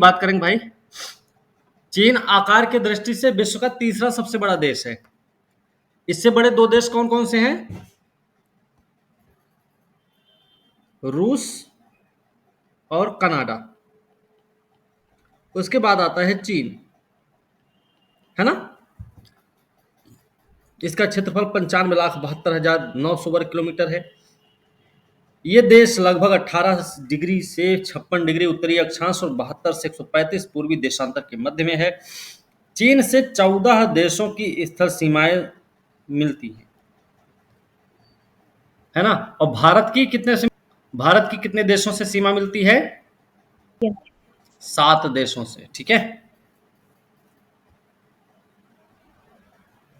बात करेंगे भाई। चीन आकार की दृष्टि से विश्व का तीसरा सबसे बड़ा देश है। इससे बड़े दो देश कौन कौन से हैं? रूस और कनाडा। उसके बाद आता है चीन, है ना। इसका क्षेत्रफल 95,72,900 वर्ग किलोमीटर है। ये देश लगभग 18 डिग्री से 56 डिग्री उत्तरी अक्षांश और 72 से 135 पूर्वी देशांतर के मध्य में है। चीन से 14 देशों की स्थल सीमाएं मिलती हैं, है ना। और भारत की कितने देशों से सीमा मिलती है? 7 देशों से, ठीक है।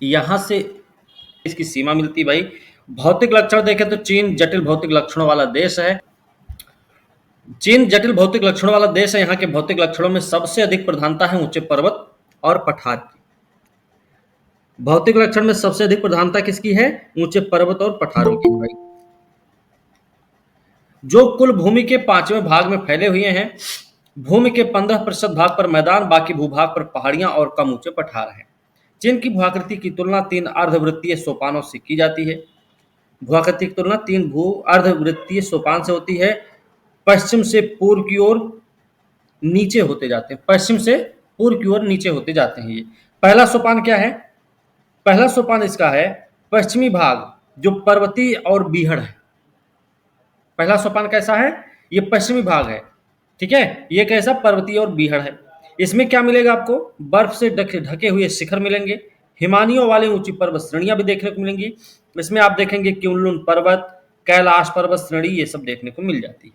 यहां से इसकी सीमा मिलती भाई। भौतिक लक्षण देखें तो चीन जटिल भौतिक लक्षणों वाला देश है। यहाँ के भौतिक लक्षणों में सबसे अधिक प्रधानता है ऊंचे पर्वत और पठार की। भौतिक लक्षण में सबसे अधिक प्रधानता किसकी है? ऊंचे पर्वत और पठारों की भाई। जो कुल भूमि के 5वें भाग में फैले हुए हैं। भूमि के 15% भाग पर मैदान, बाकी भूभाग पर पहाड़ियां और कम ऊंचे पठार हैं। चीन की भूआकृति की तुलना 3 अर्धवृत्तीय सोपानों से की जाती है। भूआकृति की तुलना 3 भू अर्धवृत्तीय सोपान से होती है। पश्चिम से पूर्व की ओर नीचे होते जाते हैं। पश्चिम से पूर्व की ओर नीचे होते जाते हैं। ये पहला सोपान क्या है? पहला सोपान इसका है पश्चिमी भाग, जो पर्वतीय और बीहड़ है। पहला सोपान कैसा है? ये पश्चिमी भाग है, ठीक है। ये कैसा? पर्वतीय और बीहड़ है। इसमें क्या मिलेगा आपको? बर्फ से ढके हुए शिखर मिलेंगे, हिमानियों वाले ऊंची पर्वत श्रेणियां भी देखने को मिलेंगी। इसमें आप देखेंगे क्युनलुन पर्वत, कैलाश पर्वत श्रेणी, ये सब देखने को मिल जाती है।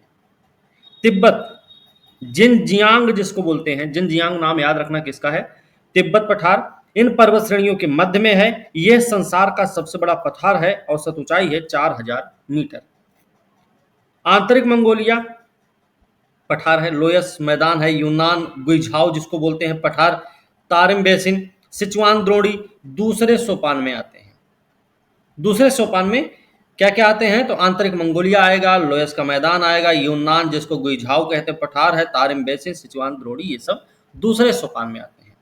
तिब्बत, जिनजियांग जिसको बोलते हैं, जिनजियांग नाम याद रखना किसका है? तिब्बत पठार इन पर्वत श्रेणियों के मध्य में है। यह संसार का सबसे बड़ा पठार है। औसत ऊंचाई है 4000 मीटर। आंतरिक मंगोलिया पठार है, लोयस मैदान है। यूनान गुइझाओ जिसको बोलते हैं पठार, तारिम बेसिन, सिचुआन द्रोणी दूसरे सोपान में आते हैं। दूसरे सोपान में क्या क्या आते हैं? तो आंतरिक मंगोलिया आएगा, लोयस का मैदान आएगा, यूनान जिसको गुइझाओ कहते हैं पठार है, तारिम बेसिन, सिचुआन द्रोणी, ये सब दूसरे सोपान में आते हैं।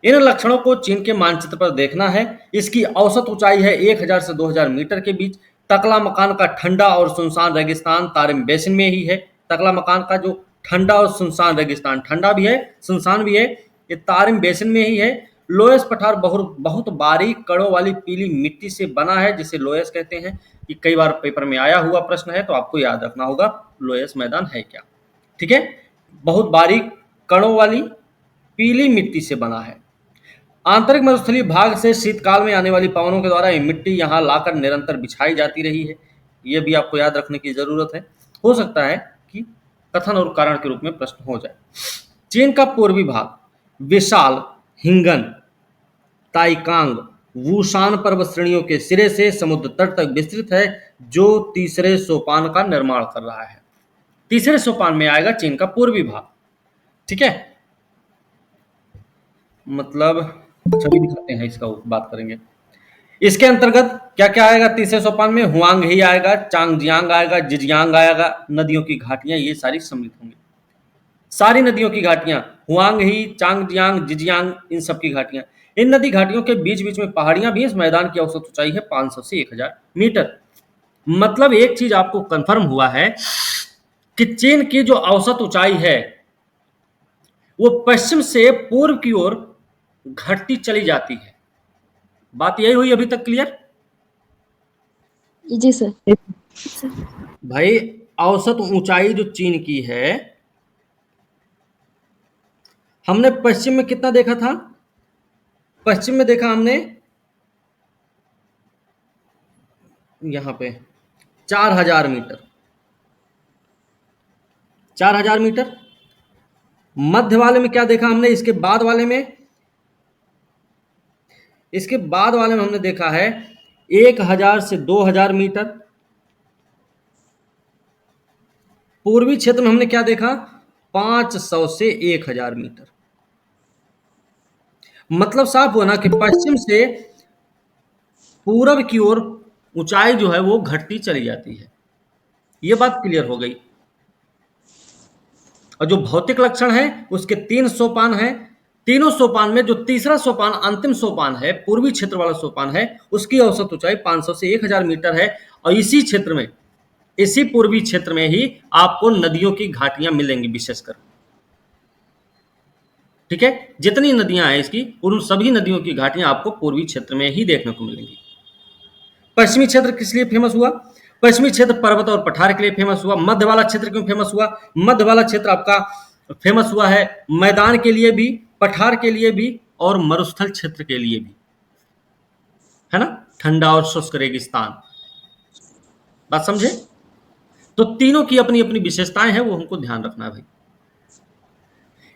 इन लक्षणों को चीन के मानचित्र पर देखना है। इसकी औसत ऊंचाई है 1000 से 2000 मीटर के बीच। तकला मकान का ठंडा और सुनसान रेगिस्तान तारिम बेसिन में ही है। तकला मकान का जो ठंडा और सुनसान रेगिस्तान, ठंडा भी है सुनसान भी है, ये तारिम बेसिन में ही है। लोयस पठार बहुत बारीक कड़ों वाली पीली मिट्टी से बना है, जिसे लोयस कहते हैं। ये कई बार पेपर में आया हुआ प्रश्न है, तो आपको याद रखना होगा लोयस मैदान है क्या, ठीक है। बहुत बारीक कणों वाली पीली मिट्टी से बना है। आंतरिक मरुस्थलीय भाग से शीतकाल में आने वाली पवनों के द्वारा ये मिट्टी यहाँ लाकर निरंतर बिछाई जाती रही है। ये भी आपको याद रखने की जरूरत है। हो सकता है कि कथन और कारण के रूप में प्रश्न हो जाए। चीन का पूर्वी भाग विशाल हिंगन, ताइकांग, वुशान पर्वत श्रेणियों के सिरे से समुद्र तट तक विस्तृत है, जो तीसरे सोपान का निर्माण कर रहा है। तीसरे सोपान में आएगा चीन का पूर्वी भाग, ठीक है। मतलब छवि दिखाते हैं, इसका बात करेंगे। इसके अंतर्गत क्या क्या आएगा? तीसरे सोपान में हुआंग ही आएगा, चांगजियांग आएगा, जिजियांग आएगा। नदियों की घाटियां ये सारी सम्मिलित होंगी। सारी नदियों की घाटियां, हुआंग ही, चांगजियांग, जिजियांग, इन सब की घाटियां। इन नदी घाटियों के बीच बीच में पहाड़ियां भी। इस मैदान की औसत ऊंचाई है 500 से 1000 मीटर। मतलब एक चीज आपको कंफर्म हुआ है कि चीन की जो औसत ऊंचाई है वो पश्चिम से पूर्व की ओर घटती चली जाती है। बात यही हुई अभी तक क्लियर? जी सर। भाई औसत ऊंचाई जो चीन की है, हमने पश्चिम में कितना देखा था? पश्चिम में देखा हमने यहां पे 4000 मीटर। 4000 मीटर। मध्य वाले में क्या देखा हमने? इसके बाद वाले में हमने देखा है 1000 से 2000 मीटर। पूर्वी क्षेत्र में हमने क्या देखा? 500 से 1000 मीटर। मतलब साफ हुआ ना कि पश्चिम से पूरब की ओर ऊंचाई जो है वो घटती चली जाती है। ये बात क्लियर हो गई। और जो भौतिक लक्षण है उसके 3 सोपान हैं। तीनों सोपान में जो तीसरा सोपान अंतिम सोपान है, पूर्वी क्षेत्र वाला सोपान है, उसकी औसत ऊंचाई 500 से 1000 मीटर है। और इसी क्षेत्र में, इसी पूर्वी क्षेत्र में ही आपको नदियों की घाटियां मिलेंगी विशेषकर। ठीक है, जितनी नदियां हैं इसकी, उन सभी नदियों की घाटियां आपको पूर्वी क्षेत्र में ही देखने को मिलेंगी। पश्चिमी क्षेत्र किस लिए फेमस हुआ? पश्चिमी क्षेत्र पर्वत और पठार के लिए फेमस हुआ। मध्य वाला क्षेत्र क्यों फेमस हुआ? मध्य वाला क्षेत्र आपका फेमस हुआ है मैदान के लिए भी, पठार के लिए भी और मरुस्थल क्षेत्र के लिए भी, है ना, ठंडा और शुष्क रेगिस्तान। बात समझे? तो तीनों की अपनी अपनी विशेषताएं हैं, वो हमको ध्यान रखना है भाई।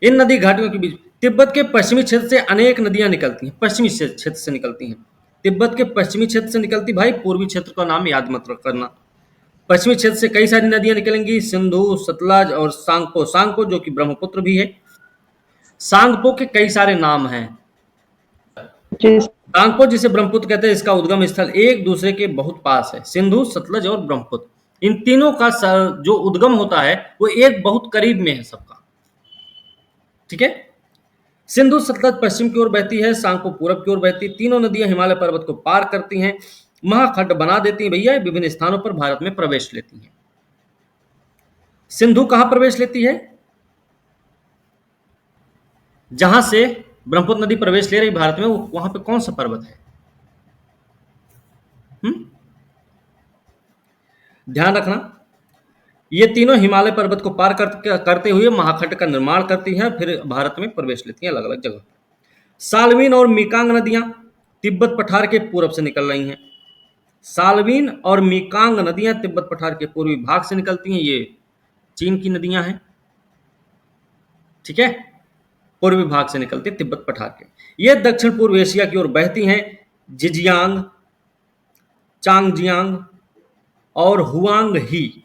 इन नदी घाटियों के बीच तिब्बत के पश्चिमी क्षेत्र से अनेक नदियां निकलती हैं। पश्चिमी क्षेत्र से निकलती हैं, तिब्बत के पश्चिमी क्षेत्र से निकलती। भाई पूर्वी क्षेत्र का नाम याद मत करना। पश्चिमी क्षेत्र से कई सारी नदियां निकलेंगी, सिंधु, सतलज और सांगपो। सांगपो जो कि ब्रह्मपुत्र भी है। सांगपो के कई सारे नाम हैं। सांगपो जिसे ब्रह्मपुत्र कहते हैं, इसका उद्गम स्थल एक दूसरे के बहुत पास है। सिंधु, सतलज और ब्रह्मपुत्र, इन तीनों का जो उद्गम होता है वो एक बहुत करीब में है सबका। ठीक है, सिंधु सतलज पश्चिम की ओर बहती है, सांगपो पूरब की ओर बहती है। तीनों नदियां हिमालय पर्वत को पार करती हैं, महाखंड बना देती हैं भैया, विभिन्न स्थानों पर भारत में प्रवेश लेती हैं। सिंधु कहां प्रवेश लेती है? जहां से ब्रह्मपुत्र नदी प्रवेश ले रही भारत में, वहां पे कौन सा पर्वत है? ध्यान रखना, ये तीनों हिमालय पर्वत को पार करते हुए महाखंड का निर्माण करती हैं, फिर भारत में प्रवेश लेती हैं अलग अलग जगह। साल्वीन और मीकांग नदियां तिब्बत पठार के पूरब से निकल रही हैं। साल्वीन और मीकांग नदियां तिब्बत पठार के पूर्वी भाग से निकलती हैं। ये चीन की नदियां हैं। ठीक है, पूर्वी भाग से निकलती है तिब्बत पठार के। ये दक्षिण पूर्व एशिया की ओर बहती हैं। जिजियांग, चांगजियांग और हुआंग ही,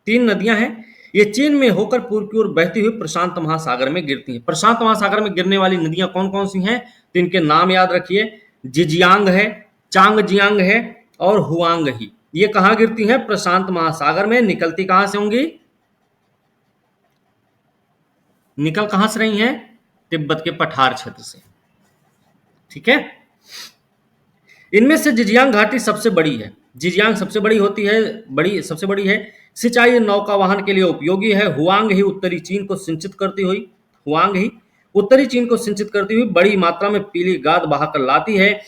3 नदियां हैं। ये चीन में होकर पूर्व की ओर बहती हुई प्रशांत महासागर में गिरती हैं। प्रशांत महासागर में गिरने वाली नदियां कौन कौन सी हैं? तो इनके नाम याद रखिए। जिजियांग है, चांगजियांग है और हुआंग ही। ये कहां गिरती हैं? प्रशांत महासागर में। निकलती कहां से होंगी? निकल कहां से रही हैं? तिब्बत के पठार क्षेत्र से। ठीक है, इनमें से जिजियांग घाटी सबसे बड़ी है। जिजियांग सबसे बड़ी होती है, सबसे बड़ी है। सिंचाई नौका वाहन के लिए उपयोगी है। हुआंग ही उत्तरी चीन को सिंचित करती हुई, हुआंग ही उत्तरी चीन को सिंचित करती हुई बड़ी मात्रा में पीली गाद बहाकर लाती है।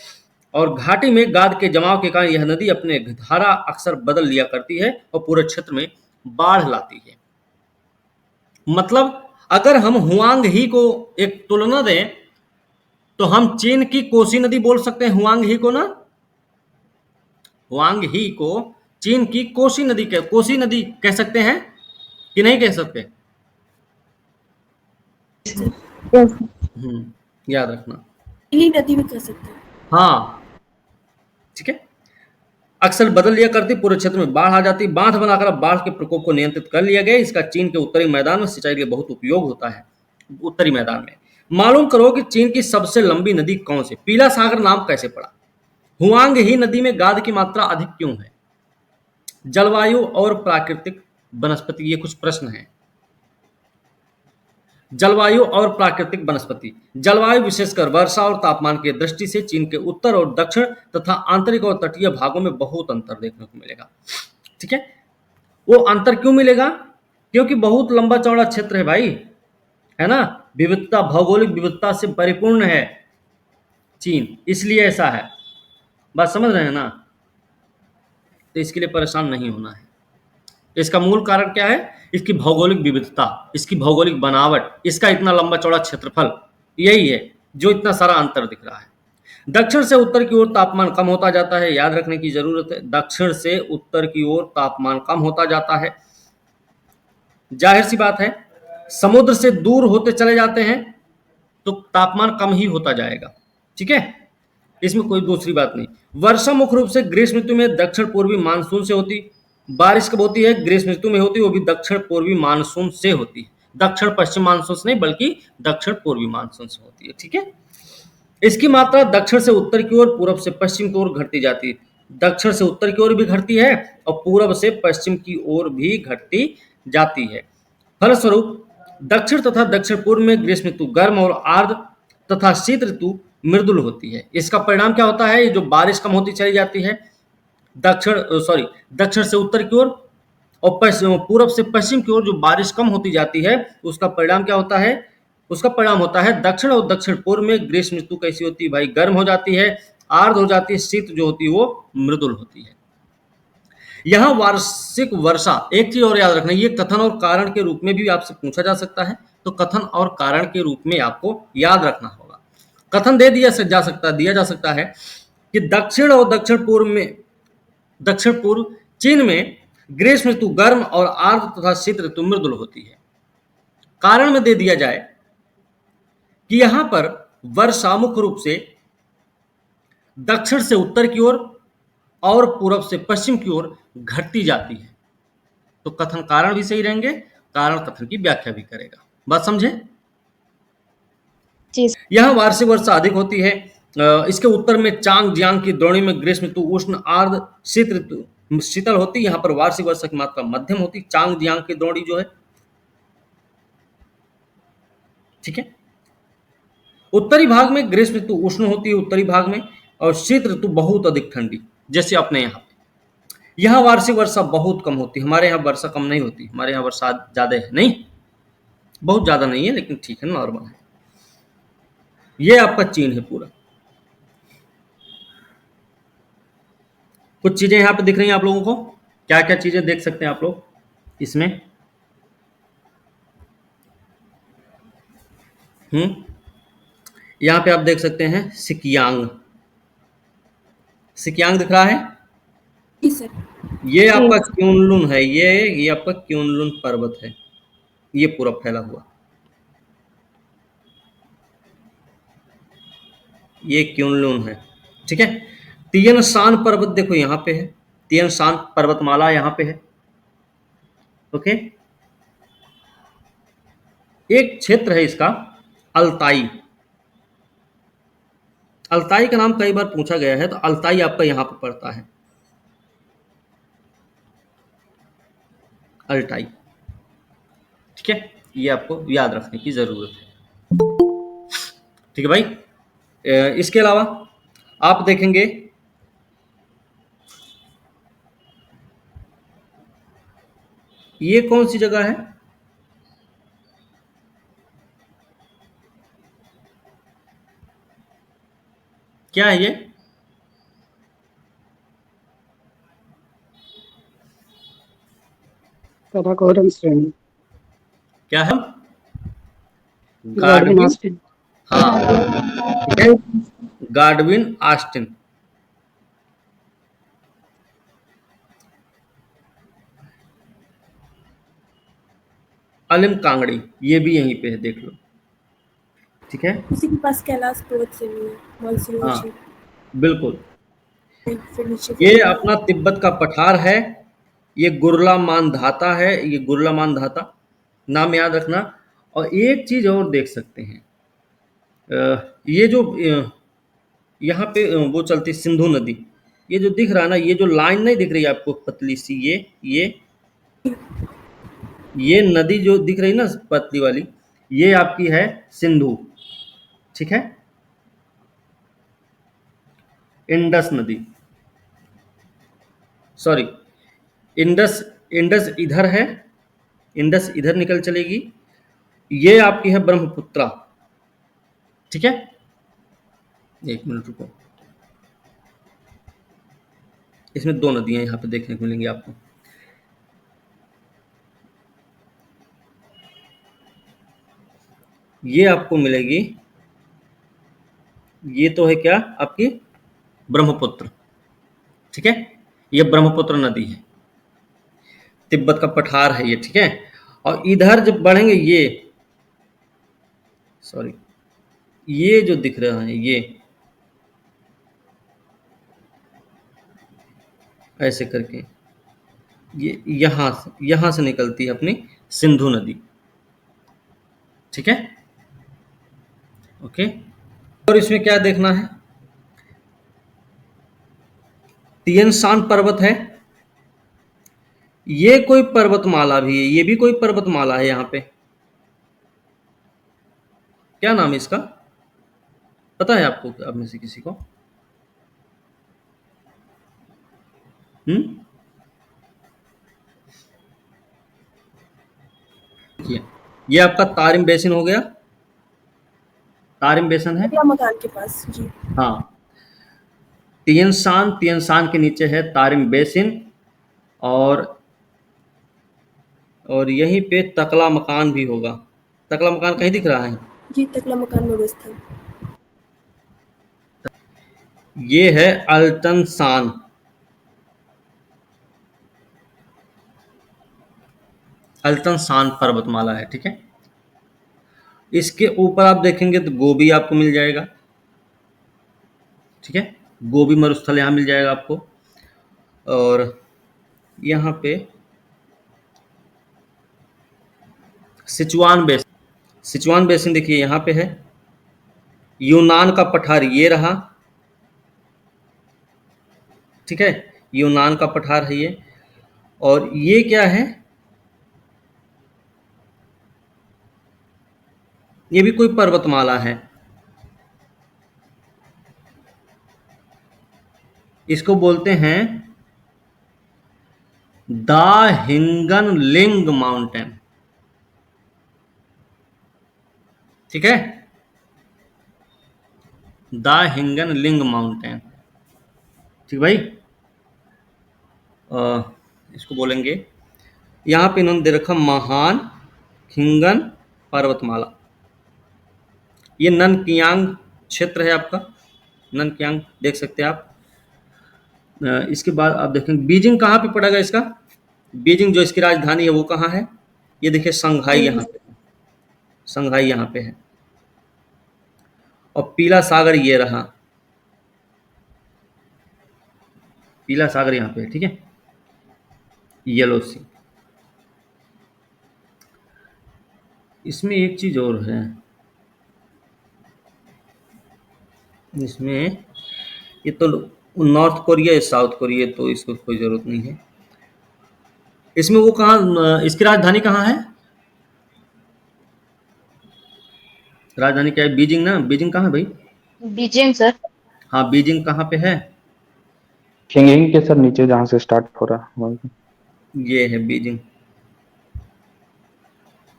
और घाटी में गाद के जमाव के कारण यह नदी अपने धारा अक्सर बदल लिया करती है और पूरे क्षेत्र में बाढ़ लाती है। मतलब अगर हम हुआंग ही को एक तुलना दें तो हम चीन की कोसी नदी बोल सकते हैं हुआंग ही को ना। हुआंग ही को चीन की कोसी नदी कह सकते हैं कि नहीं कह सकते? याद रखना, नदी भी कह सकते हैं। हाँ, ठीक है। अक्सर बदल लिया करती, पूरे क्षेत्र में बाढ़ आ जाती। बांध बनाकर अब बाढ़ के प्रकोप को नियंत्रित कर लिया गया। इसका चीन के उत्तरी मैदान में सिंचाई के लिए बहुत उपयोग होता है। उत्तरी मैदान में मालूम करो कि चीन की सबसे लंबी नदी कौन सी? पीला सागर नाम कैसे पड़ा? हुआंग ही नदी में गाद की मात्रा अधिक क्यों है? जलवायु और प्राकृतिक वनस्पति, ये कुछ प्रश्न हैं। जलवायु और प्राकृतिक वनस्पति। जलवायु विशेषकर वर्षा और तापमान की दृष्टि से चीन के उत्तर और दक्षिण तथा आंतरिक और तटीय भागों में बहुत अंतर देखने को मिलेगा। ठीक है, वो अंतर क्यों मिलेगा? क्योंकि बहुत लंबा चौड़ा क्षेत्र है भाई, है ना, विविधता, भौगोलिक विविधता से परिपूर्ण है चीन, इसलिए ऐसा है। बात समझ रहे हैं ना? तो इसके लिए परेशान नहीं होना है। इसका मूल कारण क्या है? इसकी भौगोलिक विविधता, इसकी भौगोलिक बनावट, इसका इतना लंबा चौड़ा क्षेत्रफल, यही है जो इतना सारा अंतर दिख रहा है। दक्षिण से उत्तर की ओर तापमान कम होता जाता है, याद रखने की जरूरत है। दक्षिण से उत्तर की ओर तापमान कम होता जाता है। जाहिर सी बात है, समुद्र से दूर होते चले जाते हैं तो तापमान कम ही होता जाएगा। ठीक है, इसमें कोई दूसरी बात नहीं। वर्षा मुख्य रूप से ग्रीष्म ऋतु में दक्षिण पूर्वी मानसून से होती। बारिश कब होती है? ग्रीष्म ऋतु में होती है, वो भी दक्षिण पूर्वी मानसून से होती है। दक्षिण पश्चिम मानसून से नहीं, बल्कि दक्षिण पूर्वी मानसून से होती है। ठीक है, इसकी मात्रा दक्षिण से उत्तर की ओर, पूरब से पश्चिम की ओर घटती जाती है। दक्षिण से उत्तर की ओर भी घटती है और पूरब से पश्चिम की ओर भी घटती जाती है। फलस्वरूप दक्षिण तथा दक्षिण पूर्व में ग्रीष्म ऋतु गर्म और आर्द्र तथा शीत ऋतु मृदुल होती है। इसका परिणाम क्या होता है? ये जो बारिश कम होती चली जाती है दक्षिण से उत्तर की ओर और पूरब से पश्चिम की ओर जो बारिश कम होती जाती है, उसका परिणाम क्या होता है? उसका परिणाम होता है दक्षिण और दक्षिण पूर्व में ग्रीष्म ऋतु कैसी होती है भाई? गर्म हो जाती है, आर्द्र हो जाती है, शीत जो होती है वो मृदुल होती है। यहाँ वार्षिक वर्षा, एक चीज और याद रखना, ये कथन और कारण के रूप में भी आपसे पूछा जा सकता है, तो कथन और कारण के रूप में आपको याद रखना होगा। कथन दिया जा सकता है कि दक्षिण और दक्षिण पूर्व चीन में ग्रीष्म ऋतु गर्म और आर्द्र तथा शीत ऋतु मृदुल होती है। कारण में दे दिया जाए कि यहां पर वर्षा मुख्य रूप से दक्षिण से उत्तर की ओर और पूरब से पश्चिम की ओर घटती जाती है। तो कथन कारण भी सही रहेंगे, कारण कथन की व्याख्या भी करेगा। बात समझे? यहां वार्षिक वर्षा अधिक होती है। इसके उत्तर में चांग जियांग की द्रोणी में ग्रीष्म ऋतु उष्ण आर्द्र शीत ऋतु शीतल होती है। यहाँ पर वार्षिक वर्षा की मात्रा मध्यम होती, चांग जियांग की द्रोणी जो है, ठीक है। उत्तरी भाग में ग्रीष्म ऋतु उष्ण होती है उत्तरी भाग में, और शीत ऋतु बहुत अधिक ठंडी, जैसे अपने यहाँ वार्षिक वर्षा बहुत कम होती है। हमारे यहाँ वर्षा कम नहीं होती, हमारे यहाँ वर्षा ज्यादा है, नहीं बहुत ज्यादा नहीं है, लेकिन ठीक है, नॉर्मल है। ये आपका चीन है पूरा। कुछ चीजें यहाँ पे दिख रही हैं आप लोगों को, क्या क्या चीजें देख सकते हैं आप लोग इसमें? यहाँ पे आप देख सकते हैं सिकियांग, सिकियांग दिख रहा है। जी सर। ये आपका क्यूनलुन है, ये आपका क्यूनलुन पर्वत है, ये पूरा फैला हुआ, ये क्यूनलुन है, ठीक है। तियन शान पर्वत देखो यहाँ पे है, तियन शान पर्वतमाला यहाँ पे है, ओके। एक क्षेत्र है इसका अल्ताई, अल्ताई का नाम कई बार पूछा गया है, तो अल्ताई आपका यहाँ पे पड़ता है, अल्ताई, ठीक है। ये आपको याद रखने की जरूरत है, ठीक है भाई। इसके अलावा आप देखेंगे ये कौन सी जगह है? क्या है ये? काराकोरम श्रेणी। क्या है? Godwin Austin. हाँ, ठीक है, गार्डविन ऑस्टिन। अलिम कांगड़ी, ये भी यहीं पे है, देख लो, ठीक है। उसी के पास कैलाश पर्वत से भी है, मॉल से हाँ नीचे। बिल्कुल, फिर नीचे ये अपना तिब्बत का पठार है, ये गुरला मानधाता है, ये गुरला मानधाता, नाम याद रखना। और एक चीज और देख सकते हैं, ये जो यहाँ पे वो चलती सिंधु नदी, ये जो दिख रहा है ना, ये जो लाइन नहीं दिख रही है आपको पतली सी, ये नदी जो दिख रही ना पतली वाली, ये आपकी है सिंधु, ठीक है, इंडस नदी, सॉरी इंडस, इंडस इधर है, इंडस इधर निकल चलेगी, ये आपकी है ब्रह्मपुत्रा, ठीक है। एक मिनट रुको, इसमें दो नदियां यहाँ पे देखने को मिलेंगी आपको, ये आपको मिलेगी, ये तो है क्या आपकी ब्रह्मपुत्र, ठीक है, ये ब्रह्मपुत्र नदी है, तिब्बत का पठार है ये, ठीक है। और इधर जब बढ़ेंगे, ये सॉरी, ये जो दिख रहा है, ये ऐसे करके, ये यहां से निकलती है अपनी सिंधु नदी, ठीक है, ओके। और इसमें क्या देखना है, तियन शान पर्वत है, ये कोई पर्वतमाला भी है, ये भी कोई पर्वतमाला है यहाँ पे, क्या नाम है इसका, पता है आपको, आप में से किसी को? हम्म, ये आपका तारिम बेसिन हो गया, तारिम बेसिन है। टकला मकान के पास जी। हाँ, तियन शान के नीचे है तारिम बेसिन, और यहीं पे तकला मकान भी होगा। तकला मकान कहीं दिख रहा है? जी, टकला मकान मुगलस्थान। ये है अल्टन शान, अल्टन शान पर्वतमाला है, ठीक है। इसके ऊपर आप देखेंगे तो गोबी आपको मिल जाएगा, ठीक है। गोबी मरुस्थल यहाँ मिल जाएगा आपको। और यहाँ पे सिचुआन बेसिन, सिचुआन बेसिन देखिए यहाँ पे है। यूनान का पठार ये रहा, ठीक है, यूनान का पठार है ये। और ये क्या है, ये भी कोई पर्वतमाला है। इसको बोलते हैं द हिंगन लिंग माउंटेन, ठीक है, द हिंगन लिंग माउंटेन, ठीक भाई। इसको बोलेंगे, यहाँ पे इन्होंने दे रखा महान हिंगन पर्वतमाला। ये ननकियांग क्षेत्र है आपका, ननकियांग देख सकते हैं आप। इसके बाद आप देखें बीजिंग कहाँ पे पड़ेगा इसका, बीजिंग जो इसकी राजधानी है वो कहाँ है, ये देखिए संघाई यहाँ पे, संघाई यहाँ पे है। और पीला सागर ये रहा, पीला सागर यहाँ पे है, ठीक है, येलो सी। इसमें एक चीज और है, इसमें ये तो नॉर्थ कोरिया है, साउथ कोरिया, तो इसको कोई जरूरत नहीं है। इसमें वो कहाँ, इसकी राजधानी कहाँ है, राजधानी क्या है, बीजिंग ना, बीजिंग कहाँ है भाई? Beijing sir. हाँ, बीजिंग कहाँ पे है? शिंगिंग के सर नीचे जहाँ से स्टार्ट हो रहा है वहीं पे। ये है बीजिंग,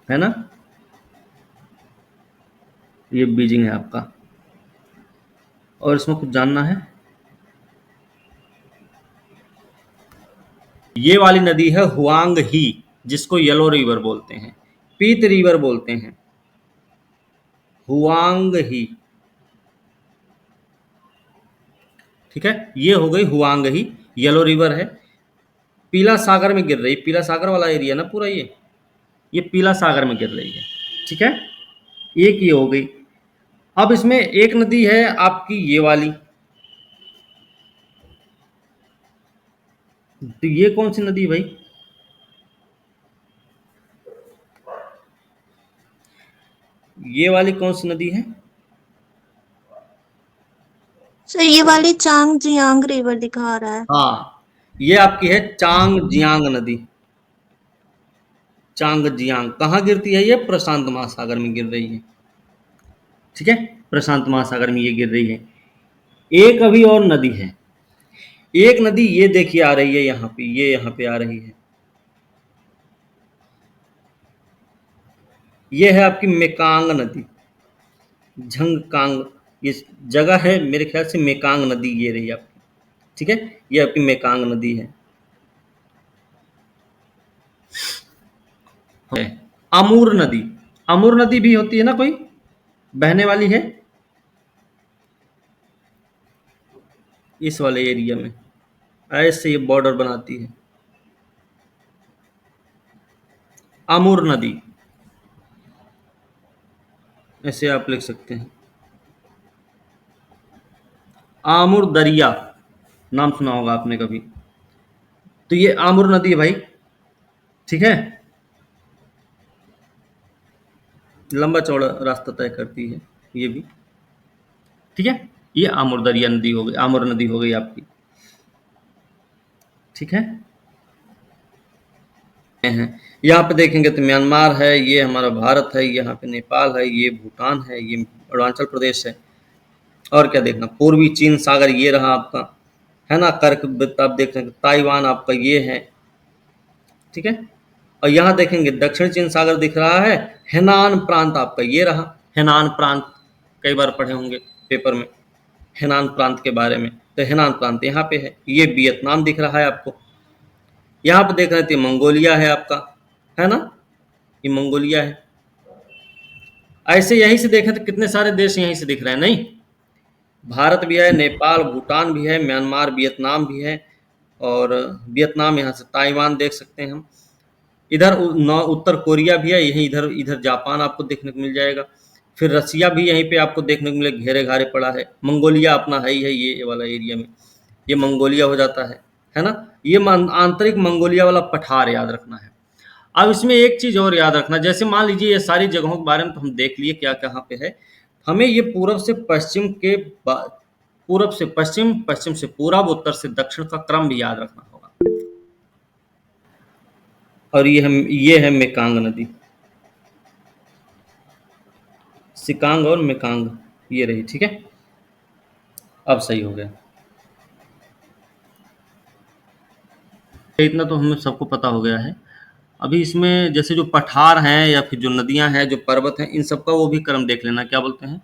है ना, ये बीजिंग है आपका। और इसमें कुछ जानना है, ये वाली नदी है हुआंग ही, जिसको येलो रिवर बोलते हैं, पीत रिवर बोलते हैं, हुआंग ही, ठीक है। ये हो गई हुआंग ही, येलो रिवर है, पीला सागर में गिर रही, पीला सागर वाला एरिया ना पूरा, ये पीला सागर में गिर रही है, ठीक है। एक ये हो गई। अब इसमें एक नदी है आपकी ये वाली, तो ये कौन सी नदी भाई, ये वाली कौन सी नदी है? सर ये वाली चांग जियांग रिवर दिखा रहा है। हाँ, ये आपकी है चांग जियांग नदी। चांग जियांग कहाँ गिरती है, ये प्रशांत महासागर में गिर रही है, ठीक है, प्रशांत महासागर में ये गिर रही है। एक अभी और नदी है, एक नदी ये देखिए आ रही है यहाँ पे, ये यहाँ पे आ रही है, ये है आपकी मेकांग नदी, झंगकांग ये जगह है, मेरे ख्याल से मेकांग नदी ये रही आपकी, ठीक है, ये आपकी मेकांग नदी है। अमूर नदी, अमूर नदी भी होती है ना कोई, बहने वाली है इस वाले एरिया में, ऐसे ये बॉर्डर बनाती है अमूर नदी, ऐसे आप लिख सकते हैं। आमुर दरिया नाम सुना होगा आपने कभी, तो ये आमुर नदी है भाई, ठीक है, लंबा चौड़ा रास्ता तय करती है ये भी, ठीक है। ये आमुर दरिया नदी हो गई, आमुर नदी हो गई आपकी, ठीक है। हैं। यहाँ पे देखेंगे तो म्यांमार है, ये हमारा भारत है, यहाँ पे नेपाल है, ये भूटान है, ये अरुणाचल प्रदेश है। और क्या देखना, पूर्वी चीन सागर ये रहा आपका, है ना। कर्क वृत्त आप देख रहे हैं, ताइवान आपका ये है, ठीक है। और यहाँ देखेंगे दक्षिण चीन सागर दिख रहा है, हेनान प्रांत आपका ये रहा, हेनान प्रांत कई बार पढ़े होंगे पेपर में हेनान प्रांत के बारे में, तो हेनान प्रांत यहाँ पे है। ये वियतनाम दिख रहा है आपको, यहाँ पे देख रहे थे मंगोलिया है आपका, है ना, ये मंगोलिया है। ऐसे यहीं से देखें तो कितने सारे देश यहीं से दिख रहे हैं, नहीं, भारत भी है, नेपाल भूटान भी है, म्यांमार वियतनाम भी है, और वियतनाम यहाँ से ताइवान देख सकते हैं हम। इधर उत्तर कोरिया भी है, यहीं इधर इधर जापान आपको देखने को मिल जाएगा। फिर रसिया भी यहीं पे आपको देखने को मिलेगा, घेरे घारे पड़ा है। मंगोलिया अपना है ही है, ये वाला एरिया में ये मंगोलिया हो जाता है ना। ये आंतरिक मंगोलिया वाला पठार याद रखना है। अब इसमें एक चीज़ और याद रखना, जैसे मान लीजिए ये सारी जगहों के बारे में तो हम देख लिए क्या कहाँ पे है, हमें ये पूर्व से पश्चिम के पूर्व से पश्चिम, पश्चिम से पूर्व, उत्तर से दक्षिण का क्रम भी याद रखना होगा। और ये है मेकांग नदी, सिकांग और मेकांग ये रही, ठीक है। अब सही हो गया, इतना तो हमें सबको पता हो गया है। अभी इसमें जैसे जो पठार हैं या फिर जो नदियां हैं, जो पर्वत हैं, इन सबका वो भी क्रम देख लेना, क्या बोलते हैं,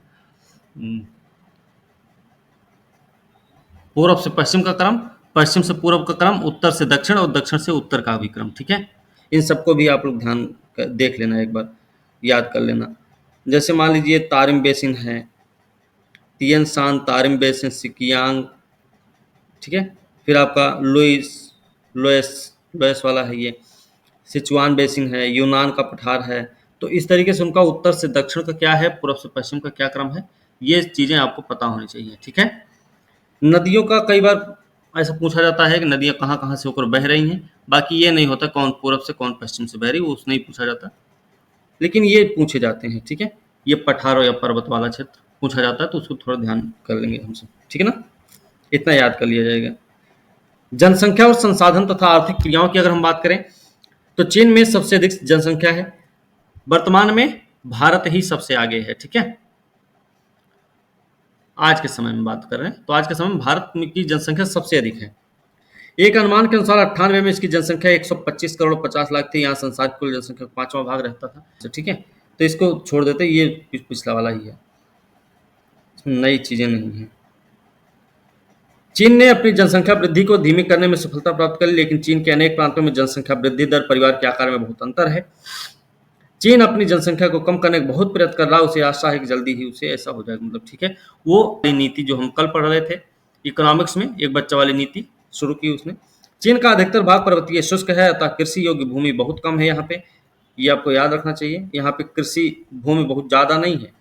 पूर्व से पश्चिम का क्रम, पश्चिम से पूर्व का क्रम, उत्तर से दक्षिण और दक्षिण से उत्तर का भी क्रम, ठीक है। इन सबको भी आप लोग ध्यान देख लेना, एक बार याद कर लेना। जैसे मान लीजिए तारिम बेसिन है, तियन शान तारिम बेसिन सिकियांग, ठीक है। फिर आपका लोएस वाला है, ये सिचुआन बेसिन है, यूनान का पठार है। तो इस तरीके से उनका उत्तर से दक्षिण का क्या है, पूर्व से पश्चिम का क्या क्रम है, ये चीज़ें आपको पता होनी चाहिए, ठीक है। नदियों का कई बार ऐसा पूछा जाता है कि नदियाँ कहाँ कहाँ से होकर बह रही हैं, बाकी ये नहीं होता कौन पूर्व से कौन पश्चिम से बह रही, वो उसने ही पूछा जाता, लेकिन ये पूछे जाते हैं, ठीक है। ये पठारों या पर्वत वाला क्षेत्र पूछा जाता है, तो उसको थोड़ा ध्यान कर लेंगे हम सब, ठीक है ना, इतना याद कर लिया जाएगा। जनसंख्या और संसाधन तथा आर्थिक क्रियाओं की अगर हम बात करें तो चीन में सबसे अधिक जनसंख्या है, वर्तमान में भारत ही सबसे आगे है, ठीक है। आज के समय में बात कर रहे हैं तो आज के समय में भारत की जनसंख्या सबसे अधिक है। एक अनुमान के अनुसार 98 में इसकी जनसंख्या 125 करोड़ 50 लाख थी। यहाँ संसार की कुल जनसंख्या का 5वां भाग रहता था, ठीक है। तो इसको छोड़ देते, ये पिछला वाला ही है, नई चीजें नहीं है। चीन ने अपनी जनसंख्या वृद्धि को धीमी करने में सफलता प्राप्त कर ली, लेकिन चीन के अनेक प्रांतों में जनसंख्या वृद्धि दर परिवार के आकार में बहुत अंतर है। चीन अपनी जनसंख्या को कम करने का बहुत प्रयत्न कर रहा है, उसे आशा है कि जल्दी ही उसे ऐसा हो जाएगा, मतलब ठीक है। वो नीति जो हम कल पढ़ रहे थे इकोनॉमिक्स में, एक बच्चा वाली नीति शुरू की उसने। चीन का अधिकतर भाग पर्वतीय शुष्क है, अतः कृषि योग्य भूमि बहुत कम है यहाँ पे, ये आपको याद रखना चाहिए। यहाँ पे कृषि भूमि बहुत ज़्यादा नहीं है,